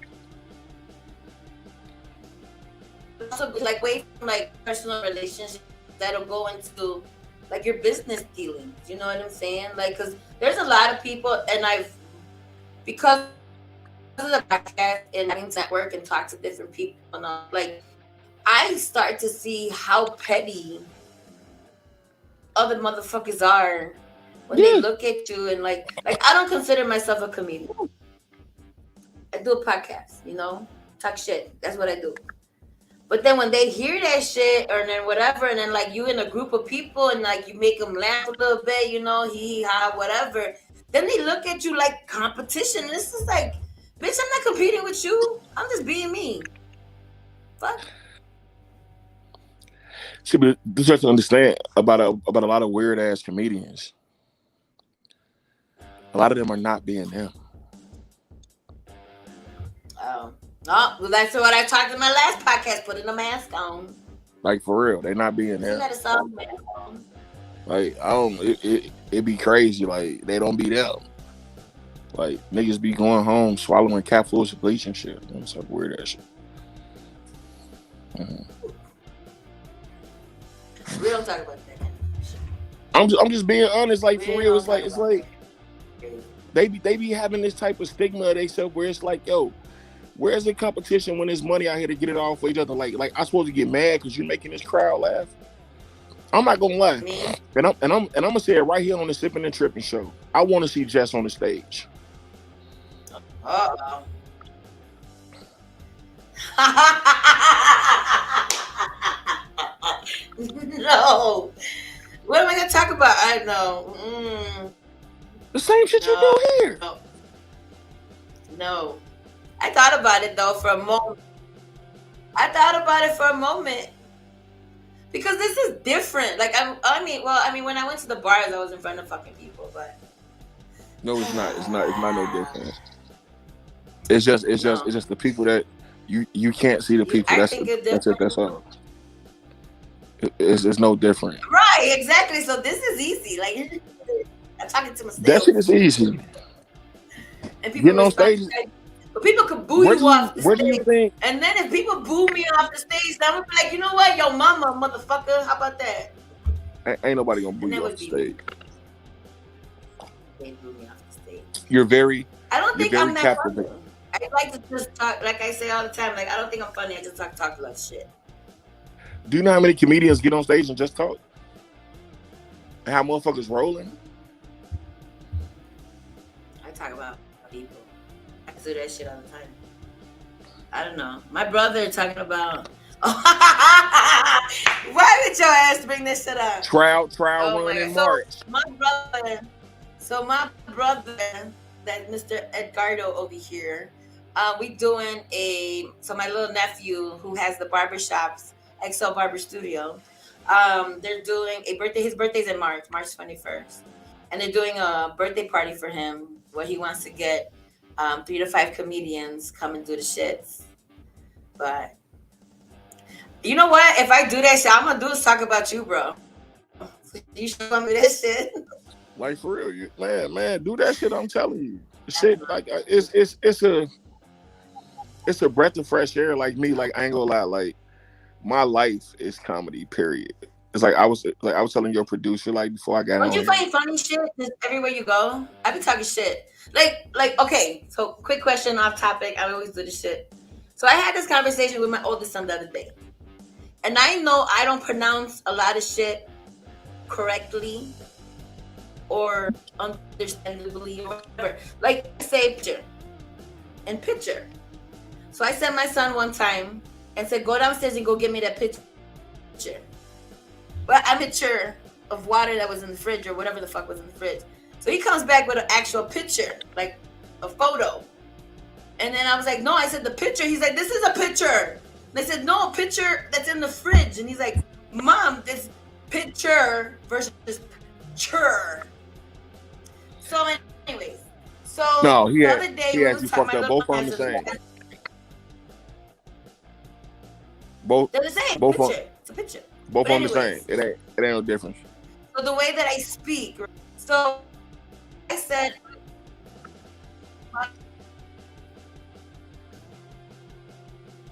also, like, way from like personal relationships that'll go into like your business dealings. You know what I'm saying? Like, because there's a lot of people, and because of the podcast and having to network and talk to different people, and all, like, I start to see how petty other motherfuckers are when they look at you and like I don't consider myself a comedian. I do a podcast, talk shit. That's what I do. But then when they hear that shit or then whatever, and then like you in a group of people and like you make them laugh a little bit, hee ha, whatever. Then they look at you like competition. This is like, bitch, I'm not competing with you. I'm just being me. Fuck. See, but you have to understand about a lot of weird ass comedians. A lot of them are not being them. Oh, well, that's what I talked in my last podcast. Putting a mask on. Like for real, they're not being them. You got a soft mask on. Like I don't. It be crazy. Like they don't be them. Like niggas be going home swallowing cat full of bleach and shit. That's like weird ass shit. Mm-hmm. We don't talk about that. I'm just being honest. Like for real, it's like they be having this type of stigma of themselves where it's like, yo, where's the competition when there's money out here to get it all for each other? Like I'm supposed to get mad because you're making this crowd laugh. I'm not gonna lie, and I'm gonna say it right here on the Sippin N Trippin show. I want to see Jess on the stage. No. What am I gonna talk about? I know. The same shit you do here. No. I thought about it though for a moment. Because this is different. Like I mean, when I went to the bars, I was in front of fucking people, but no, it's not. It's not no different. It's just the people that you can't see the people. That's it. That's all. It's no different. Right, exactly. So this is easy. Like I'm talking to myself. That shit is easy. And people getting on stage. But people could boo you off the stage. Where do you think? And then if people boo me off the stage, I'm gonna be like, you know what, yo, mama, motherfucker, how about that? Ain't nobody gonna boo you off the stage. They boo me off the stage. You're very. I don't think I'm that funny. I like to just talk, like I say all the time. Like I don't think I'm funny. I just talk a lot of shit. Do you know how many comedians get on stage and just talk? And how motherfuckers rolling? I talk about people. I do that shit all the time. I don't know. My brother talking about. Why would your ass bring this shit up? Trial run in March. My brother, that Mr. Edgardo over here, we doing my little nephew who has the barbershops, XL Barber Studio. They're doing his birthday's in March 21st. And they're doing a birthday party for him where he wants to get 3 to 5 comedians come and do the shits. But you know what? If I do that shit, I'm gonna do is talk about you, bro. You show me that shit. Like for real, man, do that shit. I'm telling you, shit. Like it's a breath of fresh air. Like me, like I ain't gonna lie. Like my life is comedy. Period. It's like I was telling your producer like before I got on. Don't you find funny shit everywhere you go? I be talking shit. Like okay. So quick question off topic. I always do this shit. So I had this conversation with my oldest son the other day. And I know I don't pronounce a lot of shit correctly or understandably or whatever. Like I say picture. So I sent my son one time and said, go downstairs and go get me that picture. Well, a picture of water that was in the fridge or whatever the fuck was in the fridge. So he comes back with an actual picture, like a photo. And then I was like, no, I said the picture. He's like, this is a picture. And I said, no, a picture that's in the fridge. And he's like, Mom, this picture versus picture. So, anyways, so No, the other day he we had was you talking. fucked My up. little Both on the answers. same. Both They're the same both on picture. It's a picture. both But on the same. anyways, It ain't no difference. so the way that I speak. So I said,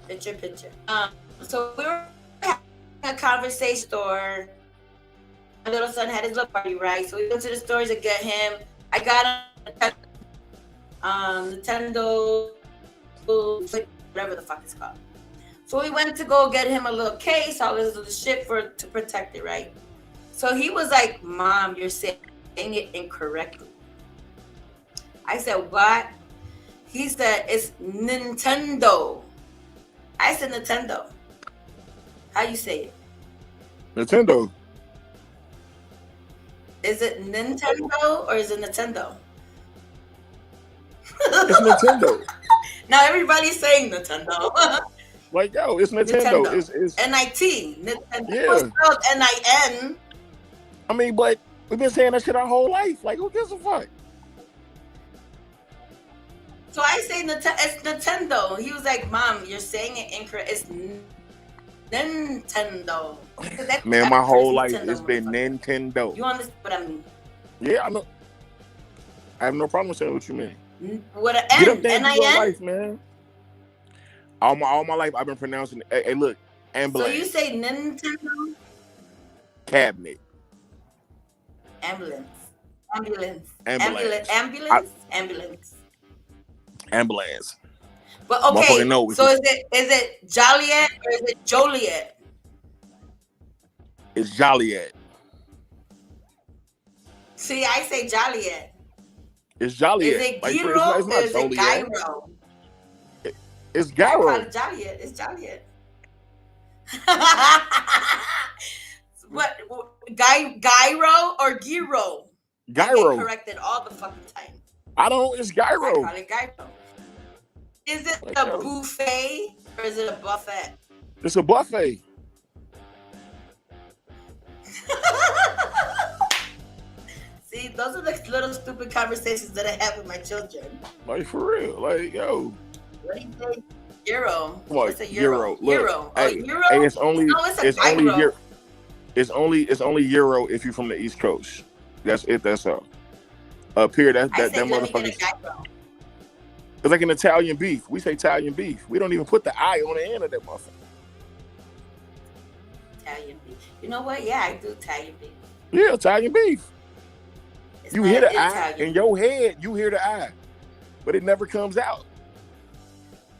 picture. So we were having a conversation store. My little son had his little party, right? So we went to the stores to get him. I got him Nintendo, whatever the fuck it's called. So we went to go get him a little case, all this little shit to protect it, right? So he was like, Mom, you're saying it incorrectly. I said, what? He said, it's Nintendo. I said, Nintendo. How you say it? Nintendo. Is it Nintendo or is it Nintendo? It's Nintendo. Now everybody's saying Nintendo. Like, yo, it's Nintendo. It's N-I-T. Nintendo. Yeah. Spelled N-I-N. I mean, but we've been saying that shit our whole life. Like, who gives a fuck? So I say it's Nintendo. He was like, Mom, you're saying it incorrect. It's Nintendo. Man, my whole life Nintendo, it's been Nintendo. You understand what I mean? Yeah, I know. I have no problem saying what you mean. What an Get N? up there and do N-I-N? your life, man. All my life I've been pronouncing. Hey, look, ambulance. So you say Nintendo? Cabinet. Ambulance. But okay, so is it Joliet or is it Joliet? It's Joliet. See, I say Joliet. It's Joliet. Is it Gyro or is it Gyro? It's Gyro. I call it Joliet. It's Joliet. What? Gyro or Gyro? Gyro. I get corrected all the fucking time. It's Gyro. I call it Gyro. Is it a buffet or is it a buffet? It's a buffet. See, those are the little stupid conversations that I have with my children. Like, for real. Like, yo. What do you say? Euro. What's a euro? Look, euro. Hey, euro? Hey, it's only euro if you're from the East Coast. That's it. That's all. Up here, that motherfucker. It's like an Italian beef. We say Italian beef. We don't even put the I on the end of that motherfucker. Italian beef. You know what? Yeah, I do Italian beef. Yeah, Italian beef. You hear the I Italian. in your head. You hear the I, but it never comes out.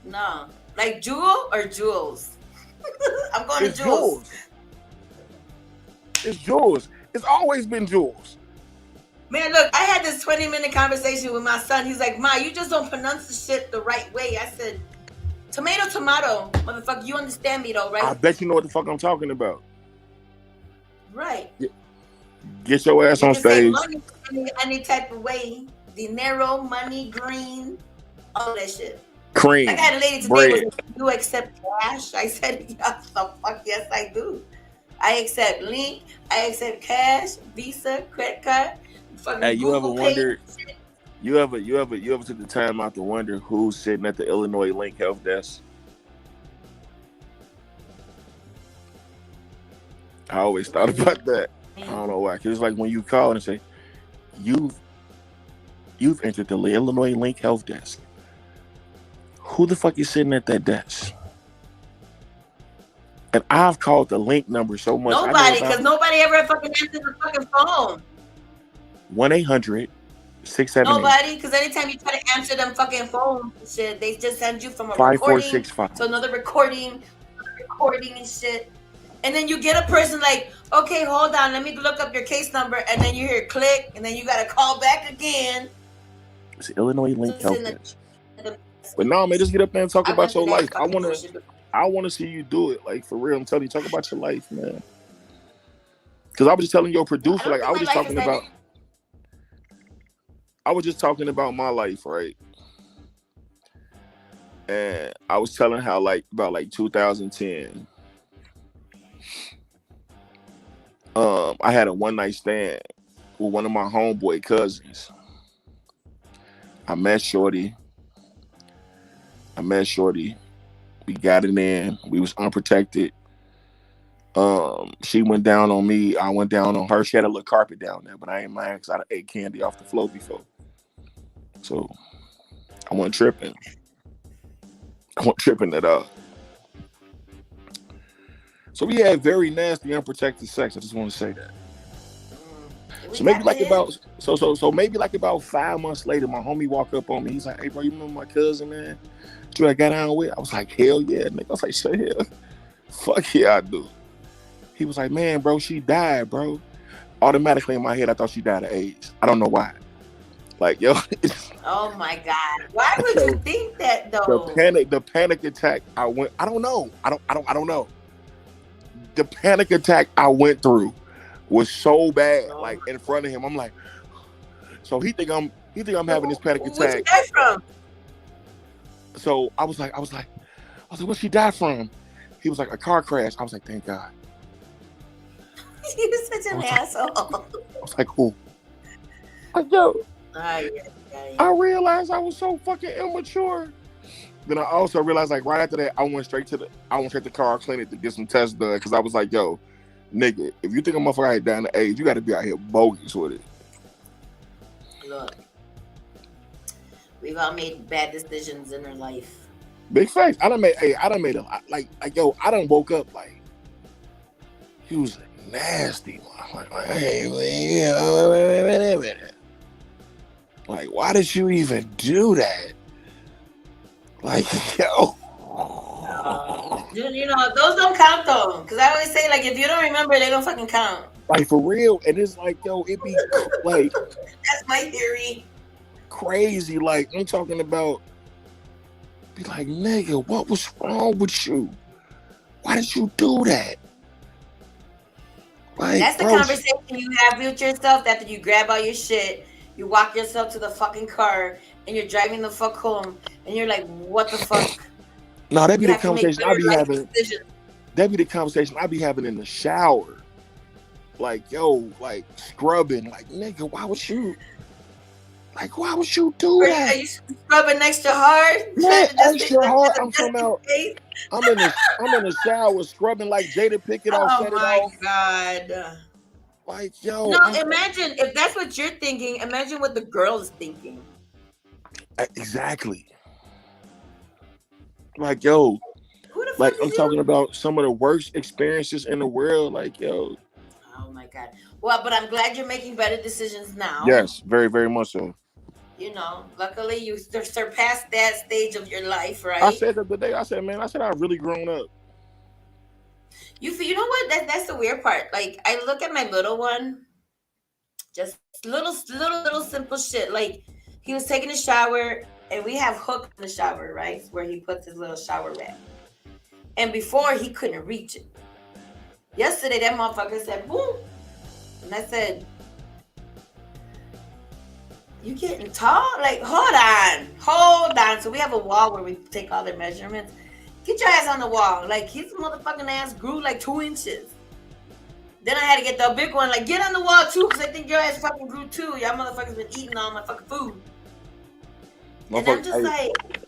No, like Jewel or Jules. I'm going to Jules. It's Jules. It's always been Jules. Man, look, I had this 20-minute conversation with my son. He's like, Ma, you just don't pronounce the shit the right way. I said, tomato, motherfucker. You understand me though, right? I bet you know what the fuck I'm talking about. Right. Get your ass on stage. Money any type of way. Dinero, money, green, all that shit. Cream. I had a lady today who said, you accept cash? I said, yes, the fuck yes, I do. I accept link. I accept cash, Visa, credit card. Hey, you ever wondered? You ever took the time out to wonder who's sitting at the Illinois Link Health Desk? I always thought about that. I don't know why. Cause it's like when you call and say, "You've entered the Illinois Link Health Desk." Who the fuck is sitting at that desk? And I've called the link number so much. Nobody, because nobody ever fucking answers the fucking phone. 1-800-678. Nobody, because anytime you try to answer them fucking phones and shit, they just send you from a 5465 to another recording and shit. And then you get a person like, okay, hold on, let me look up your case number, and then you hear click, and then you gotta call back again. It's Illinois Link Health Desk. But no, man, just get up there and talk about your life. I wanna see you do it, like for real. I'm telling you, talk about your life, man. Because I was just telling your producer, like I was just talking about my life, right? And I was telling how like about like 2010, I had a one night stand with one of my homeboy cousins. I met Shorty. I met Shorty. We got it in. We was unprotected. She went down on me. I went down on her. She had a little carpet down there, but I ain't mind because I ate candy off the floor before. So I wasn't tripping. I wasn't tripping at all. So we had very nasty, unprotected sex. I just want to say that. We So maybe got the like hit. about so maybe like about 5 months later, my homie walked up on me. He's like, "Hey, bro, you remember my cousin, man? You I got down with?" I was like, "Hell yeah, nigga." I was like, "Shit, hell, fuck yeah, I do." He was like, "Man, bro, she died, bro." Automatically in my head, I thought she died of AIDS. I don't know why. Like, yo, Oh my God. Why would you think that though? the panic attack I went. I don't know. I don't know. The panic attack I went through was so bad. Oh Like my. in front of him, I'm like, so he think I'm having this panic Where'd you attack. die from? So I was like, what she died from? He was like, a car crash. I was like, thank God. You're such I an was like, asshole. I was like, who? Like, yo, I realized I was so fucking immature. Then I also realized, like, right after that, I went straight to the car clinic to get some tests done because I was like, yo, nigga, if you think a motherfucker ain't down to age, you got to be out here bogus with it. Look, we've all made bad decisions in our life. Big facts. I done made a lot. Like, yo, I done woke up like, he was nasty. Like, hey, wait a minute. Like, why did you even do that? Like, yo. Dude, you know, those don't count though. Because I always say, like, if you don't remember, they don't fucking count. Like, for real. And it's like, yo, it be like That's my theory. crazy. Like, I'm talking about, be like, nigga, what was wrong with you? Why did you do that? Like, That's the bro, conversation you have with yourself after you grab all your shit, you walk yourself to the fucking car, and you're driving the fuck home, and you're like, what the fuck? no, that be You the have to make conversation I better be life having. decisions. That be the conversation I be having in the shower. Like, yo, like scrubbing. Like, nigga, why would you do Are that? you scrubbing extra hard? Man, Trying to just extra hard. I'm just talking in about. case? I'm in the shower scrubbing like Jada Pickett off, Oh set it my off. God. Like, yo, No, imagine if that's what you're thinking, imagine what the girl is thinking. exactly. Like, yo, Who the like fuck I'm is talking you? about some of the worst experiences in the world. Like, yo, Oh my God. Well, but I'm glad you're making better decisions now. yes, very, very much so. You know, luckily you surpassed that stage of your life, I right? said that the day. I said, man, I've really grown up. You know what? That's the weird part. Like I look at my little one, just little simple shit. Like he was taking a shower, and we have hooks in the shower, right? Where he puts his little shower rack. And before he couldn't reach it. Yesterday that motherfucker said, boom. And I said, you getting tall? Like, hold on. So we have a wall where we take all their measurements. Get your ass on the wall. Like his motherfucking ass grew like 2 inches. Then I had to get the big one, like, get on the wall too, because I think your ass fucking grew too. Y'all motherfuckers been eating all my fucking food. And I'm just Hey, like,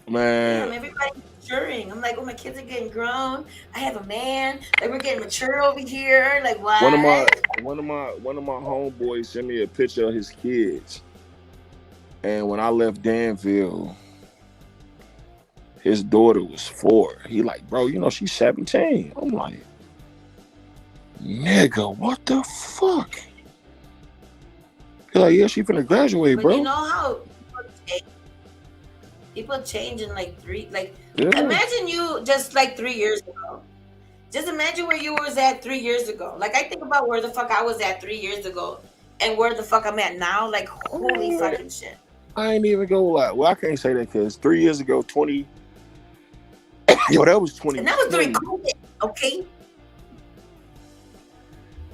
man, damn, everybody's maturing. I'm like, oh, my kids are getting grown. I have a man. Like, we're getting mature over here. Like, one of my what? one of my homeboys sent me a picture of his kids, and when I left Danville, his daughter was 4. He like, bro, you know she's 17. I'm like, nigga, what the fuck? He like, yeah, she finna graduate, But you bro. know how people change in like Yeah. imagine you just like 3 years ago. Just imagine where you was at 3 years ago. Like, I think about where the fuck I was at 3 years ago and where the fuck I'm at now. Like, holy fucking shit. I ain't even gonna lie. Well, I can't say that because 3 years ago, 20. Yo, that was 2020. And that was during COVID, okay?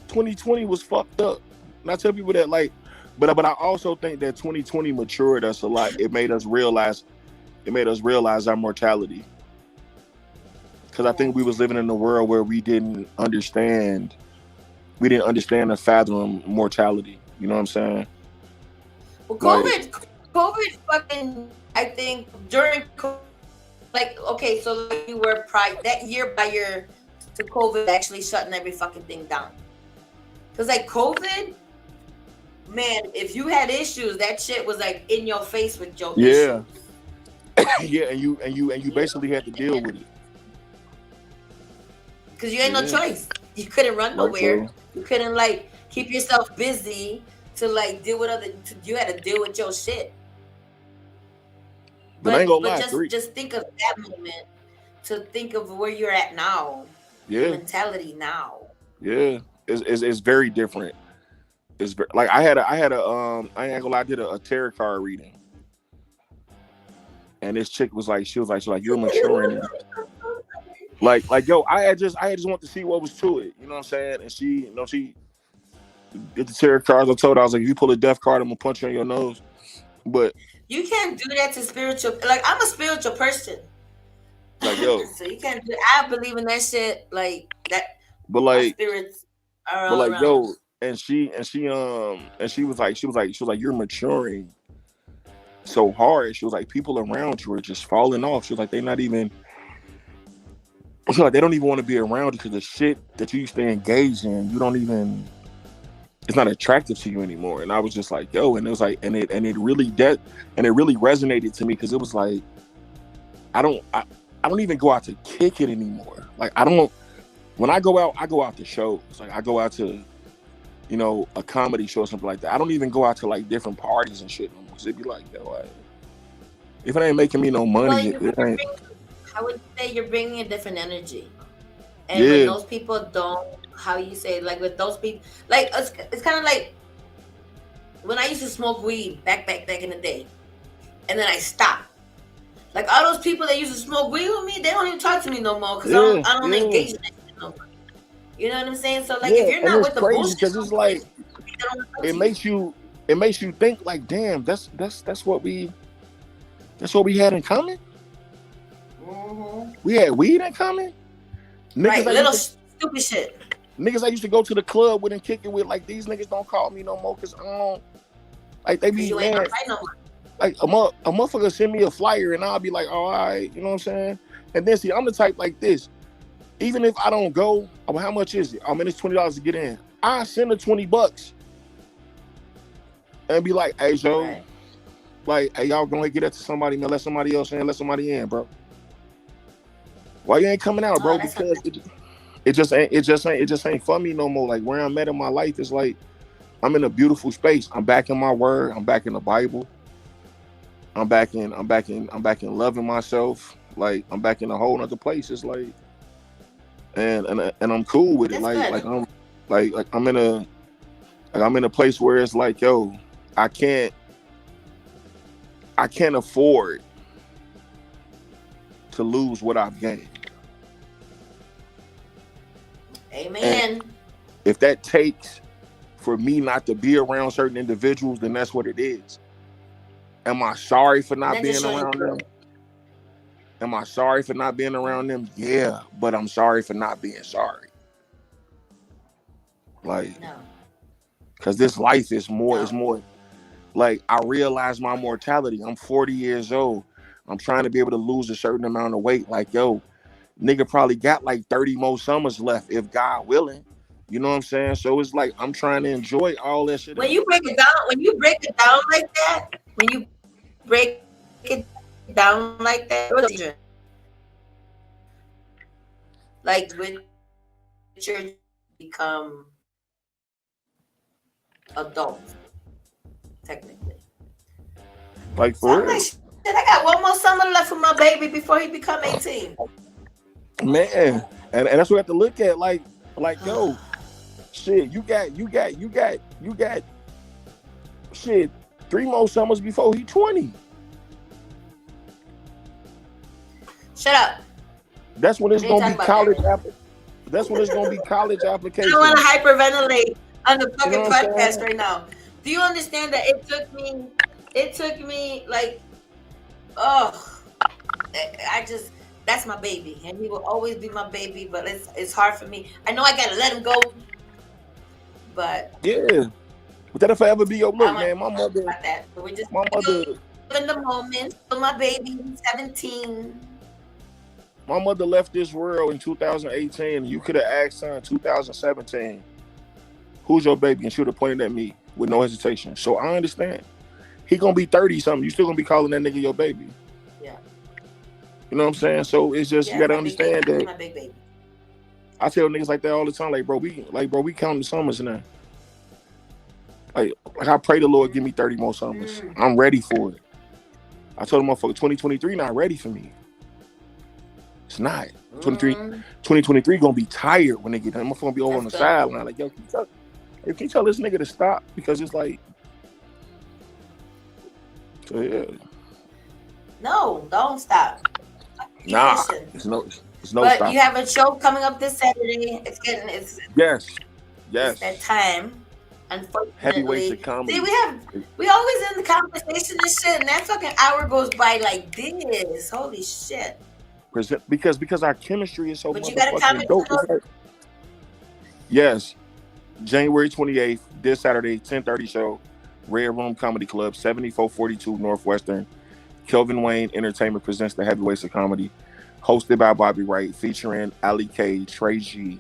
2020 was fucked up. And I tell people that, like, but I also think that 2020 matured us a lot. It made us realize It made us realize our mortality. Because I think we was living in a world where we didn't understand and fathom mortality. You know what I'm saying? Well, Like, COVID fucking, I think during COVID, like, okay, so like you were that year prior to COVID actually shutting every fucking thing down. Cause like COVID, man, if you had issues, that shit was like in your face with your yeah, issues. yeah, and you basically had to deal with it. Cause you had no Yeah, choice. You couldn't run like nowhere. so. You couldn't like keep yourself busy to like deal with you had to deal with your shit. But I ain't But gonna lie, just think of that moment to think of where you're at now, your yeah, mentality now. yeah, it's very different. It's very, like I had a I ain't gonna lie, I did a tarot card reading, and this chick was like, she was like, you're maturing. Like yo, I had just want to see what was to it. You know what I'm saying? And she, you know, she did the tarot cards. I told her, I was like, if you pull a death card, I'm gonna punch you on your nose. But You can't do that to spiritual. Like I'm a spiritual person, like yo, so you can't do. I believe in that shit. Like that, but my like spirits are but all like around. yo, and she was like, you're maturing so hard. She was like, people around you are just falling off. She was like, they're not even. She was like, they don't even want to be around you because the shit that you used to engage in, you don't even. It's not attractive to you anymore. And I was just like, yo, and it was like, and it really resonated to me because it was like, I don't even go out to kick it anymore. Like I don't. When I go out to shows. Like I go out to, you know, a comedy show or something like that. I don't even go out to like different parties and shit no more. Cause it'd be like, yo, like, if it ain't making me no money, it ain't. I would say you're bringing a different energy, and when Yeah, those people don't, how you say, like with those people, like it's kind of like when I used to smoke weed back in the day, and then I stopped. Like all those people that used to smoke weed with me, they don't even talk to me no more because yeah, I don't yeah, engage in that shit no more. You know what I'm saying? So like if yeah. you're And not it's with the crazy bullshit because no it's more, like they don't wanna talk it to you. makes you think like, damn, that's what we had in common. Mm-hmm. We had weed in common. Niggas Right, I little used to stupid shit. go to the club with and kick it with, like these niggas don't call me no more because I don't like they Because be you ain't on man. fight no more. Like a motherfucker send me a flyer and I'll be like, all right, you know what I'm saying? And then see, I'm the type like this. Even if I don't go, oh, how much is it? I mean, it's $20 to get in. I send her $20 and be like, hey, Joe, Right. like, hey, y'all gonna get that to somebody, man. Let somebody else in, let somebody in, bro. Why you ain't coming out, Oh, bro? that's Because it just ain't for me no more. Like where I'm at in my life is like I'm in a beautiful space. I'm back in my word. I'm back in the Bible. I'm back in loving myself. Like I'm back in a whole other place. It's like and I'm cool with it. that's good. Like I'm in a place where it's like, yo, I can't afford to lose what I've gained. And Amen. if that takes for me not to be around certain individuals, then that's what it is. Am I sorry for And not that just being shows you around them? growth. Am I sorry for not being around them? Yeah, but I'm sorry for not being sorry. Like, No, because this life is no. more like I realize my mortality. I'm 40 years old. I'm trying to be able to lose a certain amount of weight. Like, yo, nigga probably got like 30 more summers left if God willing. You know what I'm saying? So it's like I'm trying to enjoy all that shit. When you break it down like that, when you break it down like that, there was a season like with your become adult, technically. Like So for I'm like, real. shit, I got one more summer left for my baby before he become 18. Man. And that's what we have to look at. Like, yo, shit, you got shit 3 more summers before he 20. Shut up. That's when it's We ain't gonna talking be about that college right now. that's when it's gonna be college I don't want to applications. hyperventilate on the You know fucking what I'm podcast saying? right now. Do you understand that it took me like, oh, I just that's my baby, and he will always be my baby. But it's hard for me. I know I gotta let him go, but Yeah, but that'll forever be your I'm look, gonna man. about that. But we're just My mother, in the moment. So my baby, he's 17. my mother left this world in 2018. You could have asked her in 2017, "Who's your baby?" and she would have pointed at me with no hesitation. So I understand. He gonna be 30 something. You still gonna be calling that nigga your baby. Yeah. You know what I'm saying? So it's just you gotta My big baby. understand that. My big baby. I tell niggas like that all the time. Like, bro, we counting the summers now. Like I pray the Lord give me 30 more summers. I'm ready for it. I told him, motherfucker, 2023 not ready for me. It's not. 2023 gonna be tired when they get done. I'm gonna be over on the sideline. Like, yo, can you tell this nigga to stop? Because it's like, so yeah. No, don't stop. Nah, it's no but stop. You have a show coming up this Saturday. It's yes. It's that time. Unfortunately, Heavyweights of comedy. See, we always in the conversation and shit, and that fucking hour goes by like this. Holy shit! Because our chemistry is so but you gotta motherfucking dope. Like, yes, January 28th, this Saturday, 10:30 show, Red Room Comedy Club, 7442 Northwestern. Kelvin Wayne Entertainment presents the Heavyweights of Comedy, hosted by Bobby Wright, featuring Ali K, Trey G,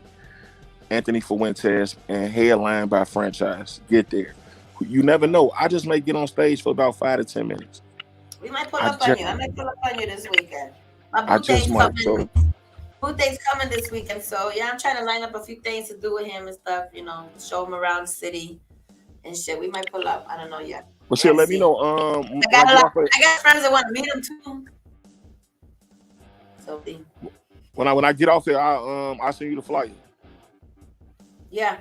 Anthony Fuentes, and headlined by Franchise. Get there. You never know. I just may get on stage for about 5 to 10 minutes. We might pull up on you. I might pull up on you this weekend. My birthday's coming. Birthday's coming this weekend, so yeah, I'm trying to line up a few things to do with him and stuff. You know, show him around the city and shit. We might pull up. I don't know yet. Well, shit, let me know. I got friends that want to meet him too. So when I get off there, I'll send you the flyer. Yeah.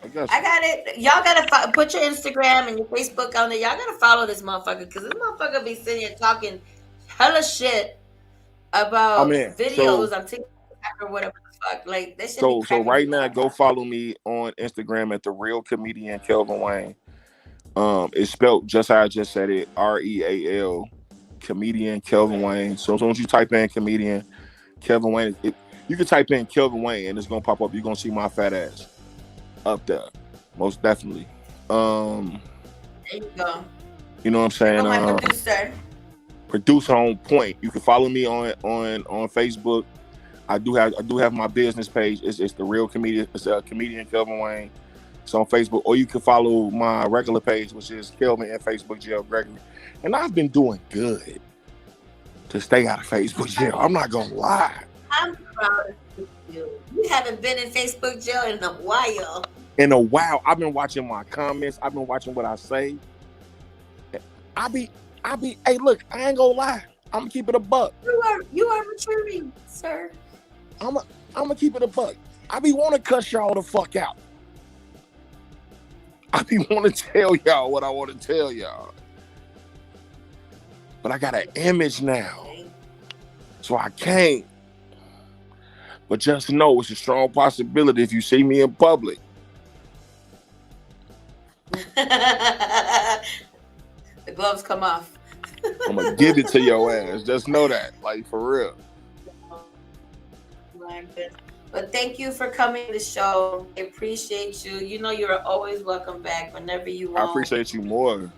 I got it. Y'all gotta put your Instagram and your Facebook on there. Y'all gotta follow this motherfucker because this motherfucker be sitting here talking hella shit about videos on TikTok or whatever the fuck. Like that shit. So right now, go follow me on Instagram at The Real Comedian Kelvin Wayne. It's spelled just how I just said it, REAL, comedian Kelvin Wayne. So as soon as you type in comedian Kelvin Wayne, you can type in Kelvin Wayne and it's gonna pop up. You're gonna see my fat ass up there, most definitely. There you go. You know what I'm saying? My producer on point. You can follow me on Facebook. I do have my business page. It's The Real Comedian. It's comedian Kelvin Wayne. It's on Facebook, or you can follow my regular page, which is Kelvin and Facebook Jail Gregory. And I've been doing good to stay out of Facebook jail. I'm not gonna lie. I'm proud of you. You haven't been in Facebook jail in a while. I've been watching my comments. I've been watching what I say. I be. Hey, look, I ain't gonna lie. I'm gonna keep it a buck. You are maturing, sir. I'm gonna keep it a buck. I be want to cuss y'all the fuck out. I be want to tell y'all what I want to tell y'all. But I got an image now. So I can't. But just know it's a strong possibility if you see me in public. The gloves come off. I'm going to give it to your ass. Just know that. Like, for real. But thank you for coming to the show. I appreciate you. You know you're always welcome back whenever you want. I appreciate you more.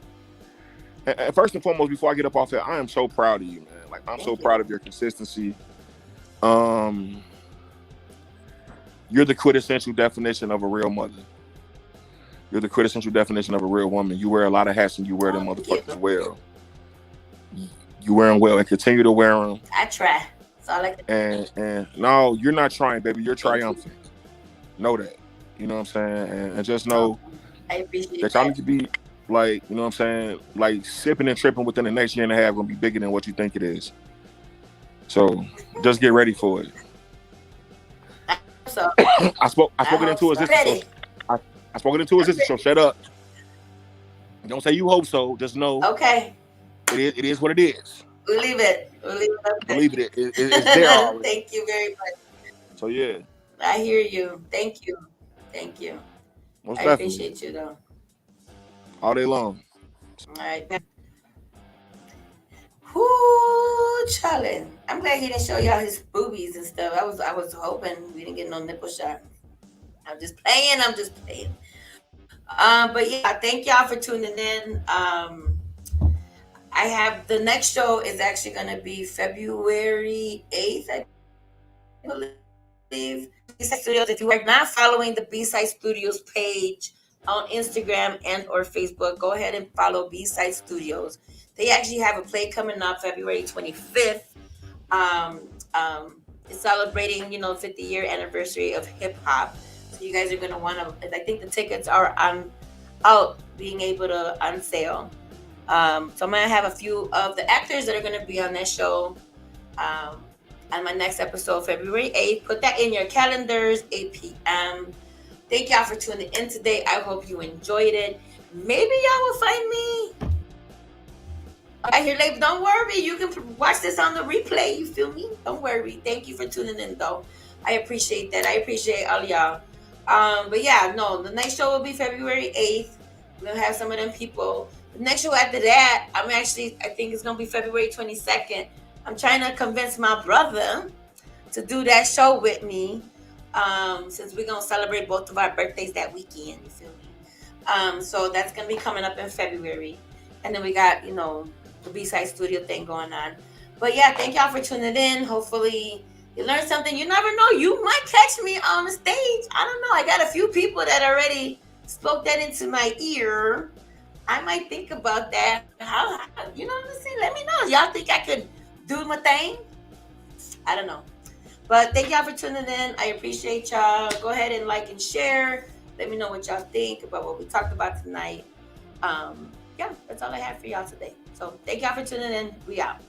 And first and foremost, before I get up off here, I am so proud of you, man. Like, I'm so proud of your consistency. You're the quintessential definition of a real mother. You're the quintessential definition of a real woman. You wear a lot of hats and you wear them motherfuckers well. You wear them well and continue to wear them. I try. And no, you're not trying, baby. You're triumphant. Know that. You know what I'm saying? And just know I appreciate that y'all need to be like, you know what I'm saying? Like sipping and tripping within the next year and a half gonna be bigger than what you think it is. So just get ready for it. So I spoke it into existence. I spoke it into existence. So shut up. Don't say you hope so. Just know. Okay. It is what it is. We'll leave it. Believe it. It's there already. Thank you very much. So yeah. I hear you. Thank you. Most I definitely. appreciate you though. All day long. All right. Whoo, Ooh, Charlie. I'm glad he didn't show y'all his boobies and stuff. I was hoping we didn't get no nipple shot. I'm just playing. I'm just playing. But yeah, thank y'all for tuning in. I have the next show is actually going to be February 8th, I believe. B-Side Studios. If you are not following the B-Side Studios page on Instagram and or Facebook, go ahead and follow B-Side Studios. They actually have a play coming up February 25th. Um, it's celebrating, 50-year anniversary of hip hop. So you guys are gonna want to. I think the tickets are on out, being able to on sale. So I'm gonna have a few of the actors that are gonna be on that show. Um, on my next episode, February 8th. Put that in your calendars, 8 p.m. Thank y'all for tuning in today. I hope you enjoyed it. Maybe y'all will find me I hear like, don't worry, you can watch this on the replay. You feel me? Don't worry. Thank you for tuning in, though. I appreciate that. I appreciate all y'all. But yeah, no, the next show will be February 8th. We'll have some of them people. The next show after that, I think it's gonna be February 22nd. I'm trying to convince my brother to do that show with me. Since we're gonna celebrate both of our birthdays that weekend. You feel me? So that's gonna be coming up in February, and then we got the B-Side Studio thing going on. But yeah, thank y'all for tuning in. Hopefully you learned something. You never know, you might catch me on the stage. I don't know. I got a few people that already spoke that into my ear. I might think about that. How you know what I'm saying? Let me know. Y'all think I could do my thing? I don't know. But thank y'all for tuning in. I appreciate y'all. Go ahead and like and share. Let me know what y'all think about what we talked about tonight. Yeah, that's all I have for y'all today. So thank y'all for tuning in. We out.